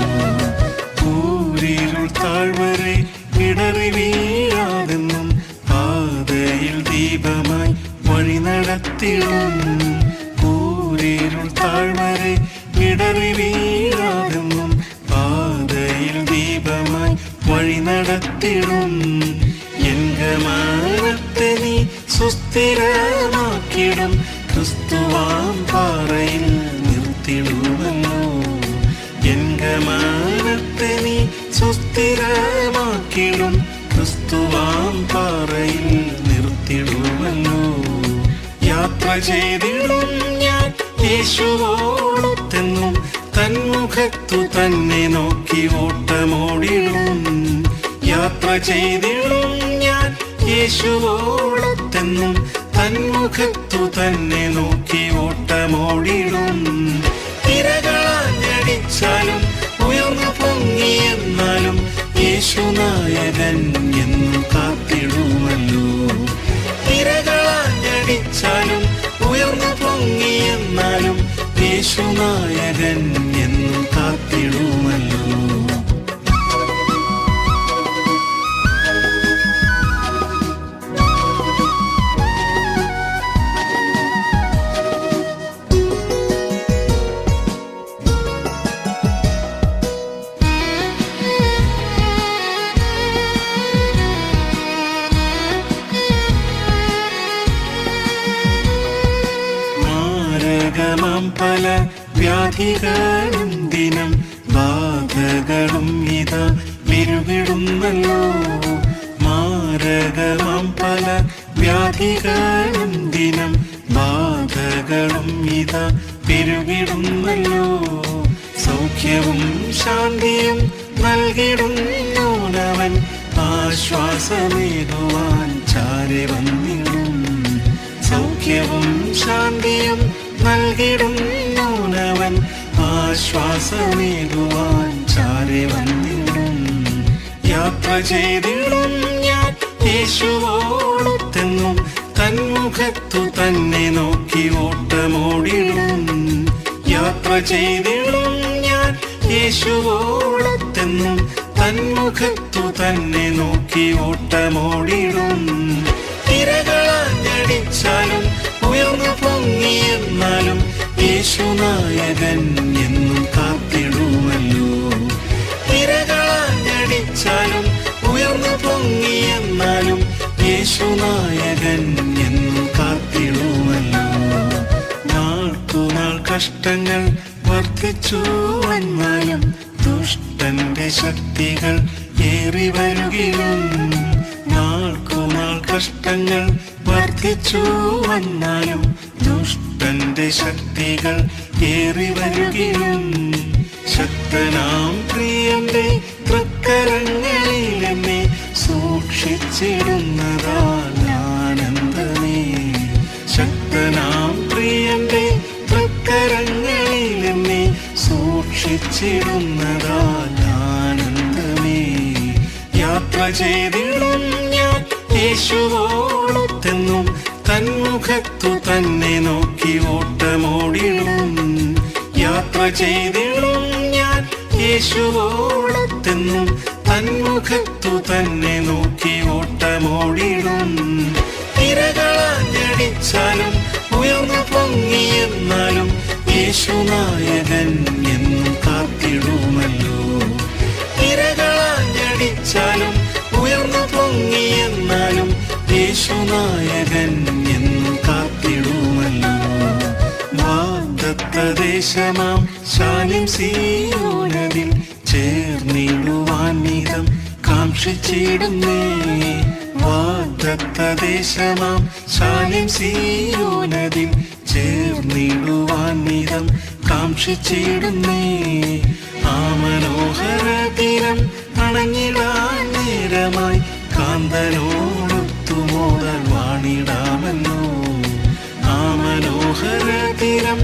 കൂരിരുൾ താഴ്വരെ ഇടറി വീഴാതെന്നും പാതയിൽ ദീപമായി വഴി നടത്തിടും. കൂരിരുൾ താഴ്വരെ ഇടറി വീഴാതെന്നും പാതയിൽ ദീപമായി വഴി നടത്തിടും. എൻ ഗമനത്തെ നീ സുസ്ഥിരമാക്കിടും. ക്രിസ്തുവാം പാറയിൽ നിർത്തിടുമല്ലോ. എൻ ഗമനത്തെ നീ സുസ്ഥിരമാക്കിടും. ക്രിസ്തുവാം പാറയിൽ നിർത്തിടുമല്ലോ. യാത്ര ചെയ്തിടും ഞാൻ യേശുവോടൊത്തെന്നും. തന്മുഖത്തു തന്നെ നോക്കി ഓട്ടമോടിടും. യാത്ര ചെയ്തിടും ഞാൻ യേശുവോടൊത്തെന്നും. തന്മുഖത്തു തന്നെ നോക്കി ഓട്ടമോടിടും. തിരകളാഞ്ഞടിച്ചാലും ഉയർന്നു പൊങ്ങിയെന്നാലും യേശുനായകൻ എന്നും കാത്തിടുമല്ലോ. തിരകളാഞ്ഞടിച്ചാലും ഉയർന്നു പൊങ്ങിയെന്നാലും യേശുനായകൻ എന്നും കാത്തിടുമല്ലോ. പല വ്യാധികളും ദിനം ബാധകളും ഇതാ വിരുവിടുന്നല്ലോ. മാരകമാം പല വ്യാധികളും ദിനം ബാധകളും ഇതാ വിരുവിടുന്നല്ലോ. സൗഖ്യവും ശാന്തിയും നൽകിടുന്നവൻ ആശ്വാസമേകുവാൻ ചാരെ വന്നിടും. സൗഖ്യവും ശാന്തിയും നൽകിടുന്നവൻ ആശ്വാസമേകുവാൻ ചാരെ വന്നിടും. യാത്ര ചെയ്തിടും ഞാൻ യേശുവോടൊത്തെന്നും. തന്മുഖത്തു തന്നെ നോക്കി ഓട്ടമോടിടും. യാത്ര ചെയ്തിടും ഞാൻ യേശുവോടൊത്തെന്നും. തന്മുഖത്തു തന്നെ നോക്കി ഓട്ടമോടിടും. തിരകളാഞ്ഞടിച്ചാലും ഉയർന്നു പൊങ്ങിയെന്നാലും യേശുനായകൻ എന്നും കാത്തിടുമല്ലോ. തിരകളാഞ്ഞടിച്ചാലും ഉയർന്നു പൊങ്ങിയെന്നാലും യേശുനായകൻ എന്നും കാത്തിടുമല്ലോ. നാൾക്കുനാൾ കഷ്ടങ്ങൾ വർദ്ധിച്ചു വന്നാലും ദുഷ്ടന്റെ ശക്തികൾ ഏറി വരുകിലും. നാൾക്കുനാൾ കഷ്ടങ്ങൾ വർദ്ധിച്ചു വന്നാലും ദുഷ്ടന്റെ ശക്തികൾ ഏറി വരുകിലും. ശക്തനാം പ്രിയന്റെ തൃക്കരങ്ങളിൽ എന്നെ സൂക്ഷിച്ചിടുന്നതാൽ ആനന്ദമേ. ശക്തനാം പ്രിയന്റെ തൃക്കരങ്ങളിൽ എന്നെ സൂക്ഷിച്ചിടുന്നതാൽ ആനന്ദമേ. യാത്ര ചെയ്തിടും ഞാൻ യേശുവോടൊത്തെന്നും തന്മുഖത്തു തന്നെ നോക്കി ഓട്ടമോടിടും. യാത്ര ചെയ്തിടും ഞാൻ യേശുവോടൊത്തെന്നും തന്മുഖത്തു തന്നെ നോക്കി ഓട്ടമോടിടും. തിരകളാഞ്ഞടിച്ചാലും ഉയർന്നു പൊങ്ങിയെന്നാലും യേശുനായകൻ എന്നും കാത്തിടുമല്ലോ. തിരകളാഞ്ഞടിച്ചാലും ഉയർന്നു പൊങ്ങിയെന്നാലും യേശുനായകൻ എന്നും കാത്തിടുമല്ലോ. വാഗ്ദത്തദേശമാം ശാലിം സീയോനതിൽ ചേർന്നിടുവാൻ നിതം കാംക്ഷിച്ചിടുന്നേ. വാഗ്ദത്തദേശമാം ശാലിം സീയോനതിൽ ചേർന്നിടുവാൻ നിതം കാംക്ഷിച്ചിടുന്നേ. ആ മനോഹര തീരം അണഞ്ഞിടാൻ നേരമായി കാന്തനോടൊത്തുമോദൽ വാണിടാമല്ലോ. ആ മനോഹര തീരം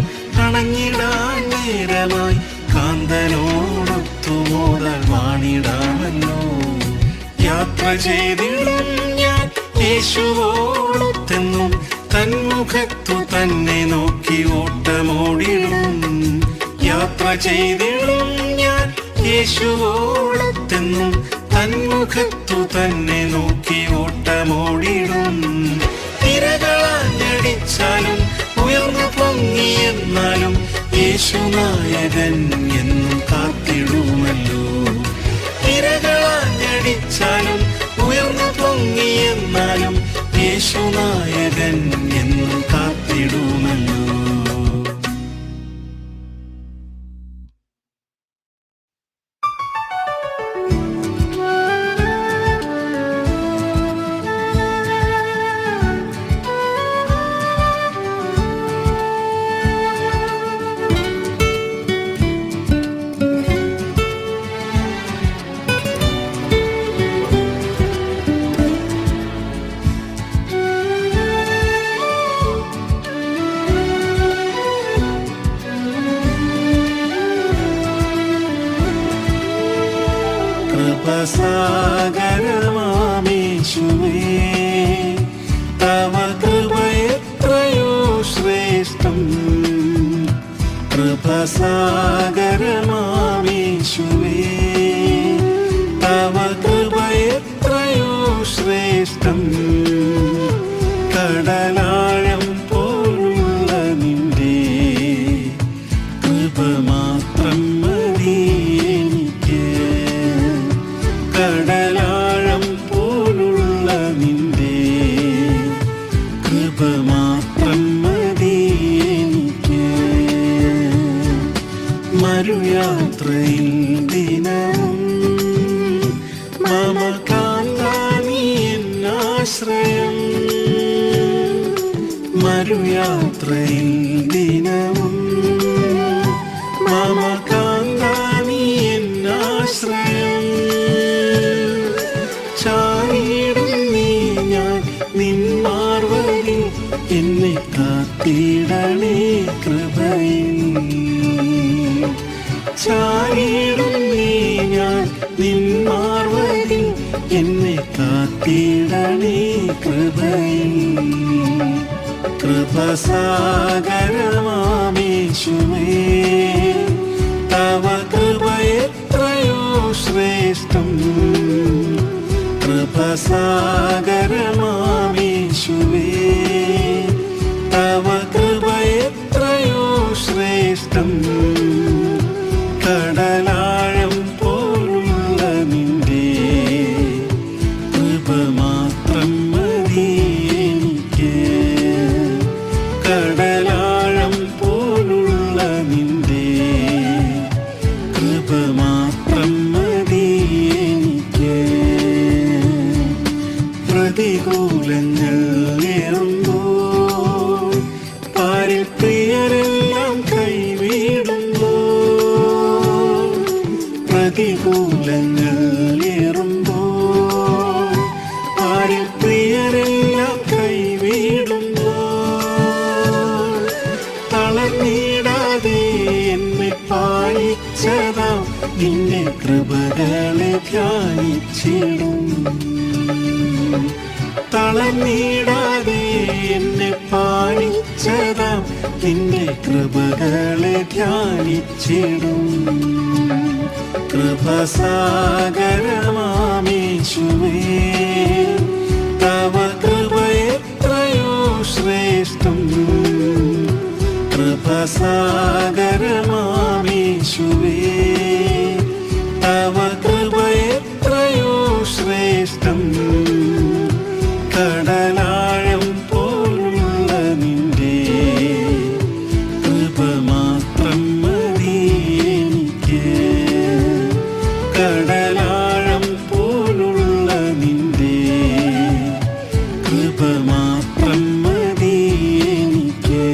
അണഞ്ഞിടാൻ നേരമായി കാന്തനോടൊത്തുമോദൽ വാണിടാമല്ലോ. യാത്ര ചെയ്തിടും ഞാൻ യേശുവോടൊത്തെന്നും തന്മുഖത്തു തന്നെ നോക്കി ഓട്ടമോടിടും. യാത്ര ചെയ്തിടും ഞാൻ യേശുവോടൊത്തെന്നും തന്മുഖത്തു തന്നെ നോക്കി ഓട്ടമോടിടും. തിരകളാഞ്ഞടിച്ചാലും ഉയർന്നു പൊങ്ങിയെന്നാലും യേശുനായകൻ എന്നും കാത്തിടുമല്ലോ. തിരകളാഞ്ഞടിച്ചാലും ഉയർന്നു പൊങ്ങിയെന്നാലും യേശുനായകൻ എന്നും കാത്തിടുമല്ലോ. കൃപസാഗരമാമേശുവേ, തവ കൃപയെത്രയോ ശ്രേഷ്ഠം. കൃപസാഗരമാമേശുവേ, തവ കൃപയെത്രയോ ശ്രേഷ്ഠം. കടലാഴം പോലുള്ള നിന്റെ കൃപ മാത്രം മതി എനിക്ക്. കടലാഴം പോലുള്ള നിന്റെ കൃപ മാത്രം മതി എനിക്ക്. മരുയാത്രയിൽ ദിനവും മമ കാന്താനി എന്നാശ്രയം. മരുയാത്രയിൽ ദിനവും മമ കാന്താനി എന്നാശ്രയം. ചാരിടും നീ ഞാൻ നിന്മാർവതിൽ എന്നെ കാത്തിടണേ കൃപയിൽ. ചാരിടും നീ ഞാൻ നിന്മാർവതിൽ എന്നെ കാത്തിടണേ കൃപയിൽ. കൃപസാഗരമാമേശുവേ, തവ കൃപയെത്രയോ ശ്രേഷ്ഠം. കൃപസാഗരമാമേശുവേ, തവ കൃപയെത്രയോ ശ്രേഷ്ഠം. കടലാഴം പോലുള്ള നിന്റെ കൃപ മാത്രം മതി എനിക്ക്. കടലാഴം പോലുള്ള നിന്റെ കൃപ മാത്രം മതി എനിക്ക്. പ്രതികൂലങ്ങൾ ഏറുമ്പോൾ പാരിൽ പ്രിയരെല്ലാം കൈവിടും. പ്രതികൂലങ്ങൾ ഏറുമ്പോൾ ആരിൽ പ്രിയരെല്ലാം കൈവിടുമ്പോൾ തളർന്നിടാതെ എന്നെ പാലിച്ചതാം നിന്റെ കൃപകളെ ധ്യാനിച്ചിടും. തളർന്നിടാതെ എന്നെ പാലിച്ചതാം നിന്റെ കൃപകളെ ധ്യാനിച്ചിടും. കൃപസാഗരമാമേശുവേ തവ കൃപ എത്രയോ ശ്രേഷ്ഠം. കൃപസാഗരമാമേശുവേ തവ കൃപ എത്രയോ ശ്രേഷ്ഠം. കടലാഴം പോലുള്ള നിന്റെ കൃപ മാത്രം മതി എനിക്ക്. കടലാഴം പോലുള്ള നിന്റെ കൃപ മാത്രം മതി എനിക്ക്.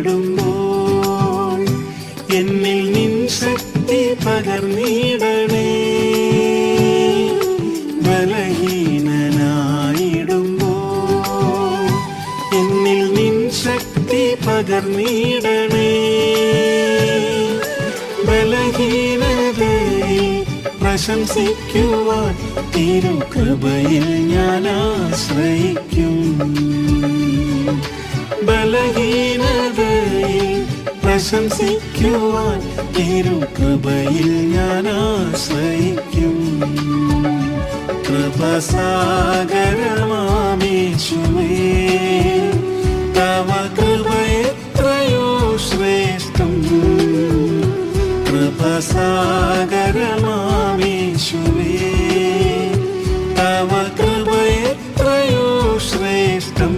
ബലഹീനനായിടുമ്പോൾ എന്നിൽ നിൻ ശക്തി പകർന്നിടണേ. ബലഹീനനായിടുമ്പോൾ എന്നിൽ നിൻ ശക്തി പകർന്നിടണേ. ബലഹീനതയിൽ പ്രശംസിക്കുവാൻ തിരുകൃപയിൽ ഞാൻ ആശ്രയിക്കും. ബലഹീനതയിൽ പ്രശംസിക്കുവാൻ തിരുകൃപയിൽ ഞാൻ ആശ്രയിക്കും. കൃപസാഗരമാമേശുവേ തവ കൃപ എത്രയോ ശ്രേഷ്ഠം. കൃപസാഗരമാമേശുവേ തവ കൃപ എത്രയോ ശ്രേഷ്ഠം.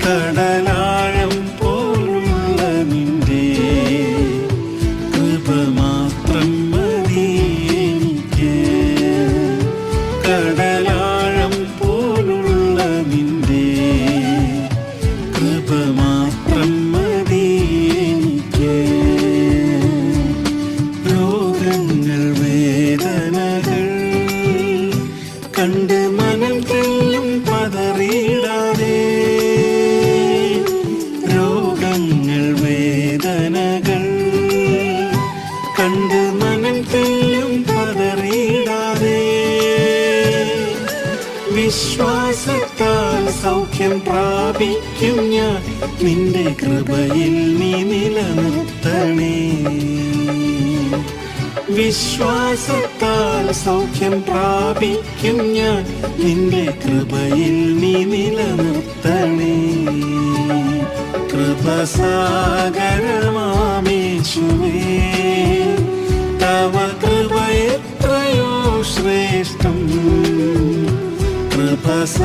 കടലാഴം പോലുള്ള നിന്റെ കൃപ മാത്രം മതി എനിക്ക്. കടലാഴം പോലുള്ള നിന്റെ കൃപ മാത്രം മതി എനിക്ക്. രോഗങ്ങൾ വേദനകൾ കണ്ട് മനം തെല്ലും പതറിയിടാതെ. രോഗങ്ങൾ വേദനകൾ കണ്ട് മനം തെല്ലും പതറിയിടാതെ. വിശ്വാസത്താൽ സൗഖ്യം പ്രാപിക്കും ഞാൻ നിന്റെ കൃപയിൽ നീ നിലനിർത്തണേ. വിശ്വാസത്താൽ സൗഖ്യം പ്രാപിക്കും ഞാൻ നിന്റെ കൃപയിൽ നീ നിലനിർത്തണേ. കൃപസാഗരമാമേശുവേ തവ കൃപ എത്രയോ ശ്രേഷ്ഠം. കൃപസാഗരമാമേശുവേ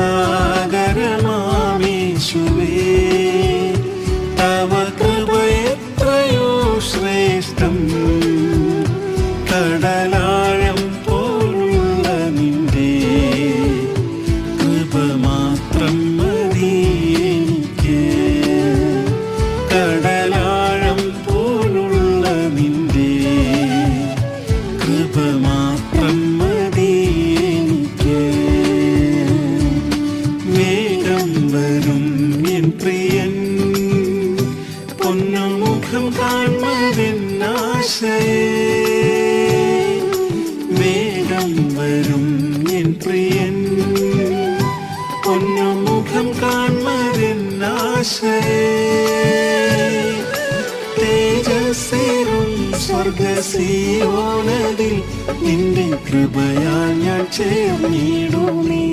തവ കൃപ എത്രയോ ശ്രേഷ്ഠം. കടലാഴം പോലുള്ള നിന്റെ കൃപ മാത്രം മതി എനിക്ക്. കടലാഴം പോലുള്ള നിന്റെ കൃപ മാത്രം മതി എനിക്ക്. വേഗം വരും എൻ പ്രിയൻ പൊന്നുമുഖം കാൺമതെന്നാശയേ. വേഗം വരും എൻ പ്രിയൻ പൊന്നുമുഖം കാൺമതെന്നാശയേ. തേജസ്സേറും സ്വർഗസീയോനതിൽ നിന്റെ കൃപയാൽ ഞാൻ ചേർന്നിടുമേ.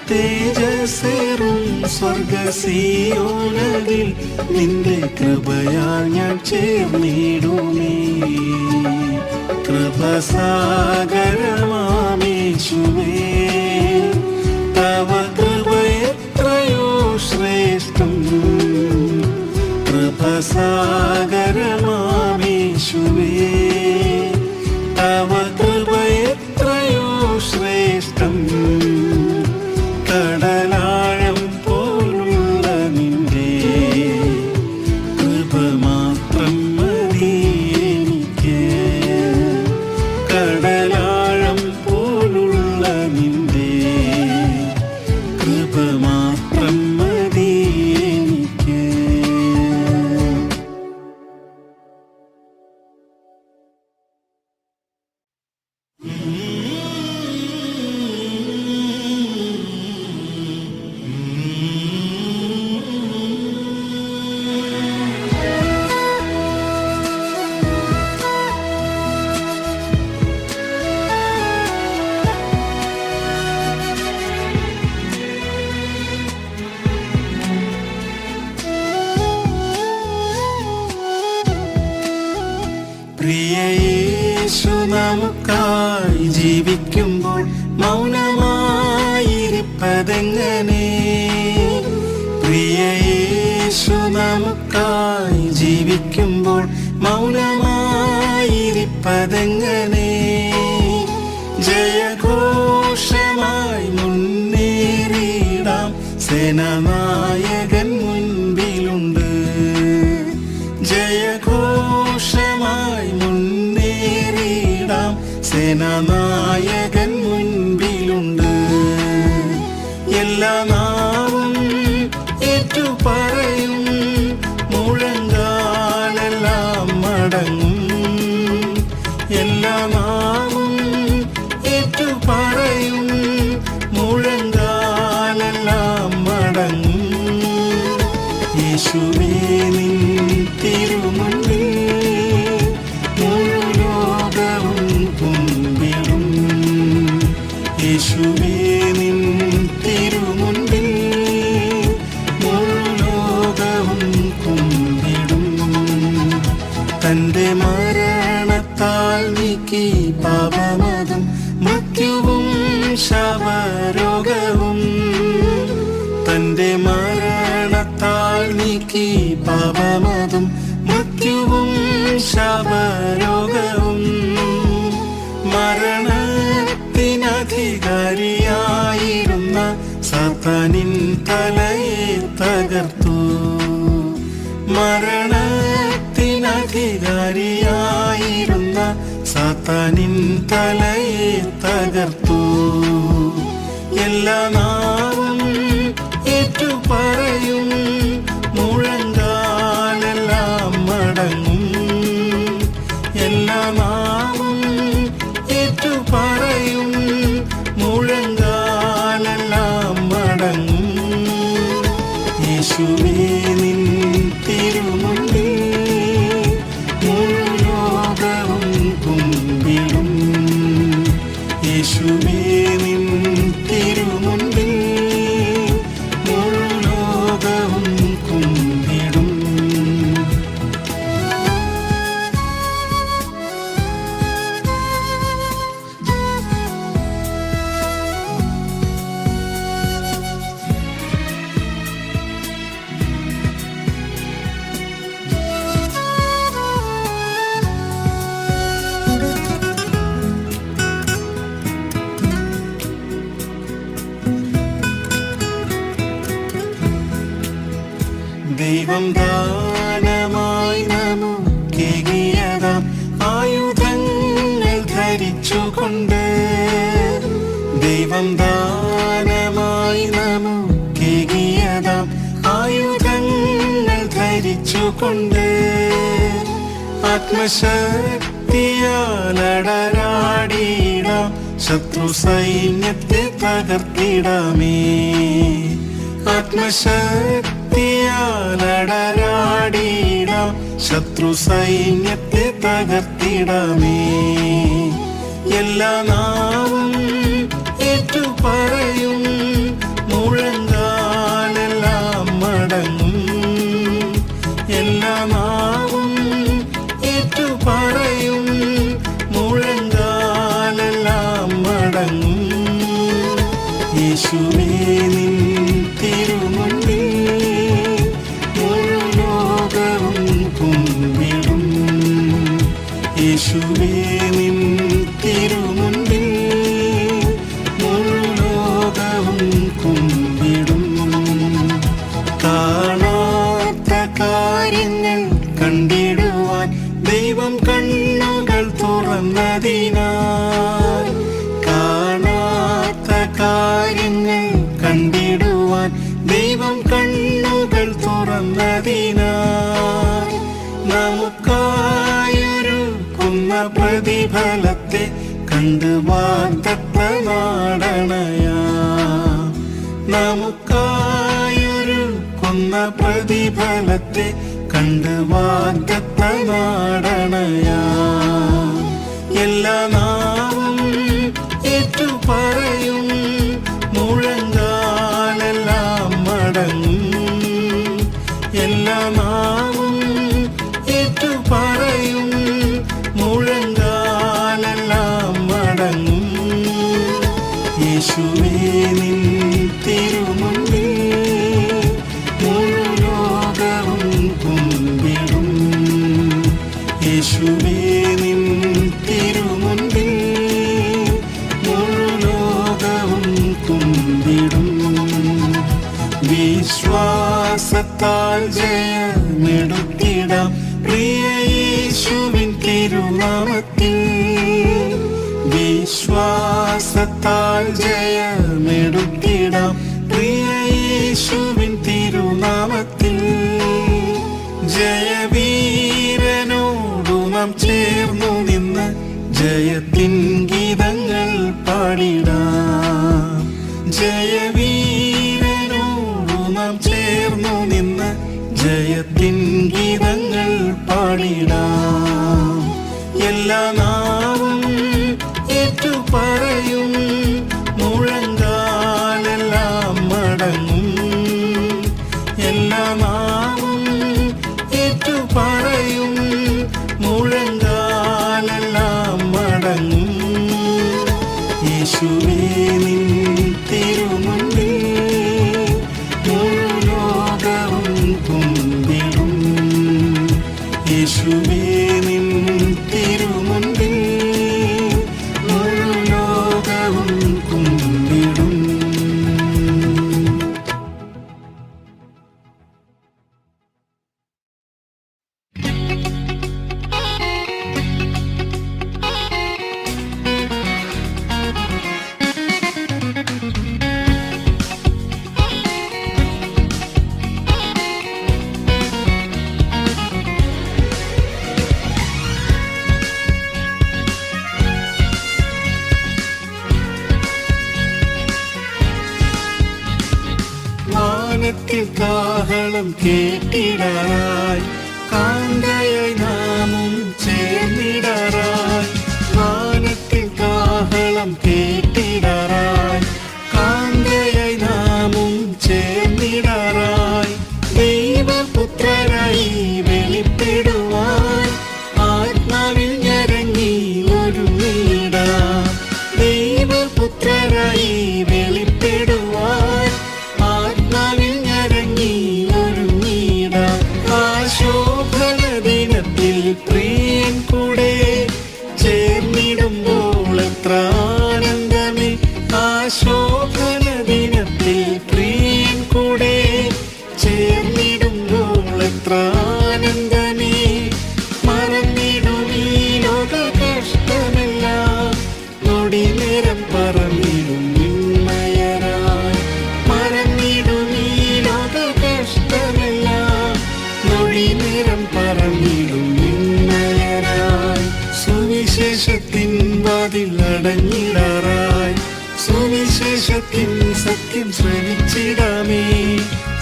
തേജസ്സേറും സ്വർഗസീയോനതിൽ നിന്റെ കൃപയാൽ ഞാൻ ചേർന്നിടുമേ. കൃപസാഗരമാമേശുവേ തവ കൃപ എത്രയോ ശ്രേഷ്ഠം കൃപസാഗരമാമേശുവേ തവ കൃപ എത്രയോ ശ്രേഷ്ഠം കടലാഴം പോലുള്ള നിന്റെ കൃപ മാത്രം മതി എനിക്ക് കടലാഴം പോലുള്ള നിന്റെ കൃപ മാത്രം മതി എനിക്ക്. പ്രിയ യേശു നമുക്കായി ജീവിക്കുമ്പോൾ മൗനമായിരിപ്പതെങ്ങനെ പ്രിയ യേശു നമുക്കായി ജീവിക്കുമ്പോൾ മൗനമായിരിപ്പതെങ്ങനെ ജയഘോഷമായി മുന്നേറിയിടാം സേനാനായകൻ മുൻപിലുണ്ട് ജയഘോഷമായി മുന്നേറിയിടാം സേനാനായകൻ മുൻപിലുണ്ട് എല്ലാ നാവും ഏറ്റുപറയും മുഴങ്കാലെല്ലാം മടങ്ങും എല്ലാ നാവും ഏറ്റുപറയും മുഴങ്കാലെല്ലാം മടങ്ങും യേശുവേ നിൻ തിരുമുൻപിൽ മുഴു ലോകവും കുമ്പിടും യേശുവേ നിൻ തിരുമുൻപിൽ മുഴു ലോകവും കുമ്പിടും തന്റെ മരണത്താൽ നീക്കി പാപമതും മൃത്യുവും ശവരോഗവും തന്റെ മരണത്താൽ നീക്കി പാപമതും മൃത്യുവും ശവരോഗവും മരണത്തിനധികാരിയായിരുന്ന സാത്താനിൻ തലയെ തകർത്തു മരണത്തിനധികാരിയായിരുന്ന സാത്താനിൻ തലയെ തകർത്തു എല്ലാ നാവും ഏറ്റുപറയും മുഴങ്കാലെല്ലാം മടങ്ങും എല്ലാ നാവും ഏറ്റുപറയും മുഴങ്കാലെല്ലാം മടങ്ങും യേശുവേ നിൻ തിരുമുൻപിൽ മുഴു ലോകവും കുമ്പിടും യേശുവേ നിൻ തിരുമുൻപിൽ മുഴു ലോകവും കുമ്പിടും. ദൈവം ദാനമായി നമുക്കേകിയതാം ആയുധങ്ങൾ ധരിച്ചുകൊണ്ട് ദൈവം ദാനമായി നമുക്കേകിയതാം ആയുധങ്ങൾ ധരിച്ചുകൊണ്ട് ആത്മശക്തിയാലടരാടിയിടാം ശത്രു സൈന്യത്തെ തകർത്തിടാമേ ആത്മശക്തിയാലടരാടിയിടാം ശത്രു സൈന്യത്തെ തകർത്തിടാമേ എല്ലാ നാവും ഏറ്റുപറയും മുഴങ്കാലെല്ലാം മടങ്ങും എല്ലാ നാവും ഏറ്റുപറയും മുഴ യേശുവേ നിൻ തിരുമുൻപിൽ മുഴു ലോകവും കുമ്പിടും. യേശുവേ നിൻ തിരുമുൻപിൽ മുഴു ലോകവും കുമ്പിടും. കാണാത്ത കാര്യങ്ങൾ കണ്ടിടുവാൻ ദൈവം കണ്ണുകൾ തുറന്നതിനാൽ, കാണാത്ത കാര്യങ്ങൾ കണ്ടിടുവാൻ ദൈവം കണ്ണുകൾ തുറന്നതിനാൽ, നമുക്കായൊരുക്കുന്ന പ്രതിഫലത്തെ കണ്ട് വാഗ്ദത്ത നാടണയാ. നമുക്കായൊരുക്കുന്ന പ്രതിഫലത്തെ കണ്ട് വാഗ്ദത്ത നാടണയാ. എല്ലാ നാവും ഏറ്റുപറയും, മുഴങ്കാലെല്ലാം മടങ്ങും. എല്ലാ നാവും ഏറ്റുപറയും, മുഴങ്കാലെല്ലാം മടങ്ങും. യേശുവേ നിൻ തിരുമുൻപിൽ മുഴു ലോകവും കുമ്പിടും. യേശുവേ നിൻ തിരുമുൻപിൽ മുഴു ലോകവും കുമ്പിടും. വിശ്വാസത്താൽ ജയമെടുത്തിടാം പ്രിയ യേശുവിൻ തിരുനാമത്തിൽ. വിശ്വാസത്താൽ ജയമെടുത്തിടാം പ്രിയ യേശുവിൻ തിരുനാമത്തിൽ. ജയവീരനോടു നാം ചേർന്നു നിന്ന് ജയത്തിൻ ഗീതങ്ങൾ പാടിടാം. ജയവീരനോടു നാം ചേർന്നു നിന്ന് ജയത്തിൻ ഗീതങ്ങൾ പാടിടാം. എല്ലാ നാവും ഏറ്റുപറയും, മുഴങ്കാലെല്ലാം മടങ്ങും. എല്ലാ നാവും ഏറ്റുപറയും, മുഴങ്കാലെല്ലാം മടങ്ങും. യേശുവേ നിൻ തിരുമുൻപിൽ മുഴു ലോകവും കുമ്പിടും. യേശുവേ നിൻ തിരുമുൻപിൽ മുഴു ലോകവും കുമ്പിടും. വാനത്തിൽ കാഹളം കേട്ടിടാറായി, കാന്തയായി നാമും ചേർന്നിടാറായി. വാനത്തിൽ കാഹളം കേട്ടിടാറായി, കാന്തയായി നാമും ചേർന്നിടാറായി. ദൈവപുത്രരായി വെളിപ്പെടുവാൻ ആത്മാവിൽ ഞരങ്ങി ഒരുങ്ങിടാം. ദൈവപുത്രരായി വെളിപ്പെടുവാൻ ആത്മാവിൽ ഞരങ്ങി ഒരുങ്ങിടാം. ആശോഭന ദിനത്തിൽ പ്രിയൻ കൂടെ ചേർന്നിടുമ്പോൾ എത്ര ആനന്ദമേ. ആശോഭന ദിനത്തിൽ പ്രിയൻ കൂടെ ചേർന്നിടുമ്പോൾ എത്ര ആനന്ദമേ. മറന്നിടും ഈ ലോക കഷ്ടമെല്ലാം, നൊടി നേരം പറന്നിടും നിന്മയരായി. മറന്നിടും ഈ ലോക കഷ്ടമെല്ലാം, നൊടി നേരം പറന്നിടും നിന്മയരായി. സുവിശേഷത്തിൻ വാതിൽ അടഞ്ഞിടാറായി, സുവിശേഷത്തിൻ സത്യം ശ്രവിച്ചിടാമേ.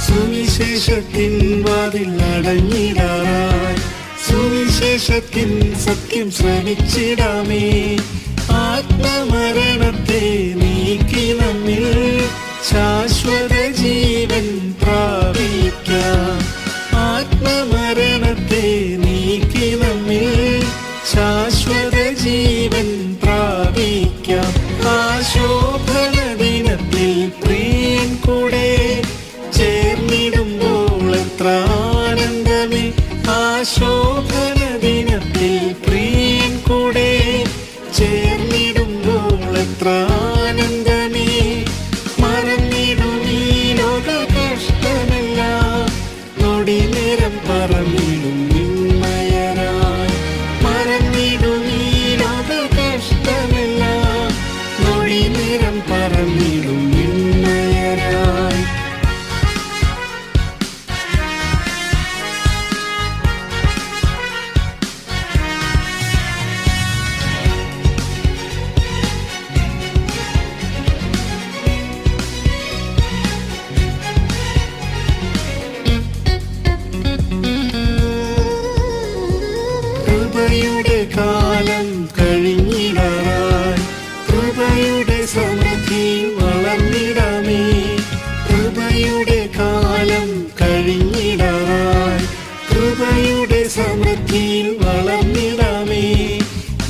സുവിശേഷത്തിൻ വാതിൽ അടഞ്ഞിടാറായി, സുവിശേഷത്തിൻ സത്യം ശ്രവിച്ചിടാമേ. ആത്മമരണത്തെ നീക്കി നമ്മിൽ ശാശ്വത ജീവൻ പ്രാപിക്കാം. ആത്മമരണത്തെ നീക്കി നമ്മിൽ ശാശ്വത ജീവൻ. 3 ശോഭന ദിനത്തിൽ പ്രിയൻ കൂടെ ചേർന്നിടുമ്പോൾ എത്ര ആനന്ദമേ. മറന്നിടും ഈ ലോക കഷ്ടമെല്ലാം, നൊടി നേരം പറന്നിടും നിന്മയരായി. മറന്നിടും ഈ ലോക കഷ്ടമെല്ലാം, നൊടി നേരം പറന്നിടും നിന്മയരായി. കൃപയുടെ കാലം കഴിഞ്ഞിടാറായി, കൃപയുടെ സമൃദ്ധി വളർന്നിടാമേ. കൃപയുടെ കാലം കഴിഞ്ഞിടാറായി, കൃപയുടെ സമൃദ്ധിയിൽ വളർന്നിടാമേ.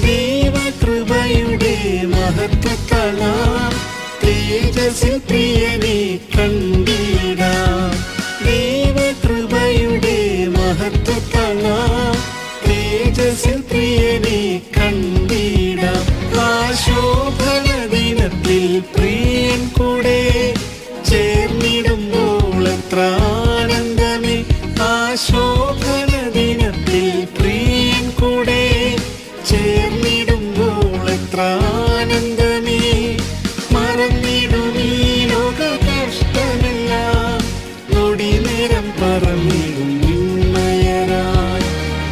ദൈവകൃപയുടെ മഹത്വത്താൽ തേജസ്സിൽ പ്രിയനെ കണ്ടിടാം. ദൈവകൃപയുടെ മഹത്വത്താൽ തേജസ്സിൽ പ്രിയനെ കണ്ടിടാം. ആ ശോഭന ദിനത്തിൽ പ്രിയൻ കൂടെ ചേർന്നിടുമ്പോൾ എത്ര ആനന്ദമേ. ആ ശോഭന ദിനത്തിൽ പ്രിയൻ കൂടെ ചേർന്നിടുമ്പോൾ എത്ര ആനന്ദമേ. മറന്നിടും ഈ ലോക കഷ്ടമെല്ലാം, നൊടി നേരം പറന്നിടും നിന്മയരായി.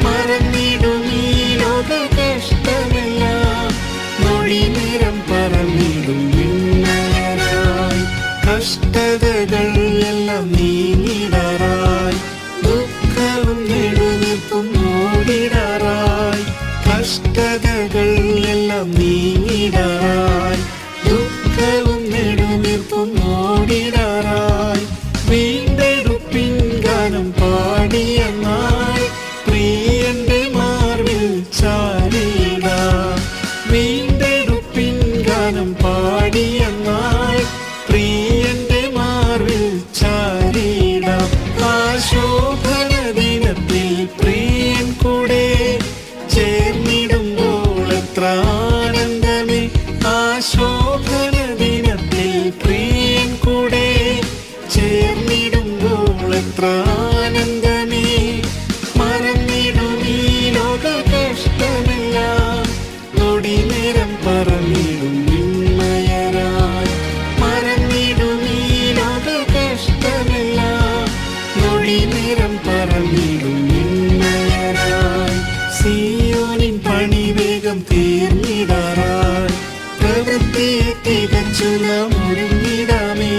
മറന്നിടും ഈ ലോക കഷ്ടമെല്ലാം, നൊടി നേരം പറന്നിടും നിന്മയരായി. കഷ്ടതകൾ എല്ലാം നീങ്ങിടാറായി, ദുഃഖവും നെടുവീർപ്പും ഓടിടാറായി. കഷ്ടതകൾ എല്ലാം നീങ്ങിടാറായി, ദുഃഖവും നെടുവീർപ്പും ഓടിടാറായി. വീണ്ടെടുപ്പിൻ ഗാനം പാടിയ നാൾ പ്രിയന്റെ മാർവിൽ ചാരിടാം. വീണ്ടെടുപ്പിൻ ഗാനം പാടിയ നാൾ പ്രിയന്റെ മാർവിൽ ചാരിടാം. ആ ശോഭന ദിനത്തിൽ പ്രിയൻ കൂടെ ചേർന്നിടുമ്പോൾ എത്ര ആനന്ദമേ. ആ ശോഭന ദിനത്തിൽ പ്രിയൻ കൂടെ ചേർന്നിടുമ്പോൾ എത്ര ആനന്ദമേ. മറന്നിടും ഈ ലോക കഷ്ടമെല്ലാം, നൊടി നേരം പറന്നിടും നിന്മയരായി. മറന്നിടും ഈ ലോക കഷ്ടമെല്ലാം, നൊടി നേരം പറന്നിടും നിന്മയരായി. സിയോനിൻ പണി വേഗം തീർന്നിടാറായി, പ്രവൃത്തിയെ തികച്ചു നാം ഒരുങ്ങിടാമേ.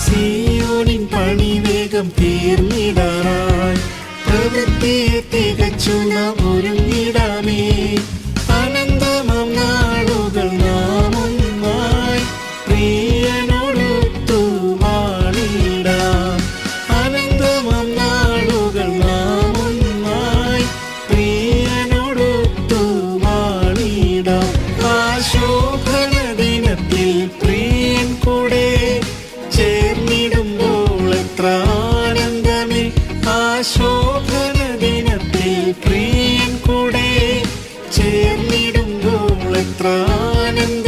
സിയോനിൻ പണി വേഗം തീർന്നിടാറായി, പ്രവൃത്തിയെ തികച്ചു നാം ഒരുങ്ങിടാമേ. അനന്തമാം നാളുകൾ നാം ഒന്നായി പ്രിയനോടൊത്തു വാണിടാം. അനന്തമാം നാളുകൾ നാം ഒന്നായി പ്രിയനോടൊത്തു വാണിടാം. ആ ശോഭന ദിനത്തിൽ പ്രിയൻ കൂടെ ചേർന്നിടുമ്പോൾ എത്ര ആനന്ദമേ. ആ ശോഭന ദിനത്തിൽ പ്രിയൻ കൂടെ ചേർന്നിടുമ്പോൾ എത്ര ആനന്ദം.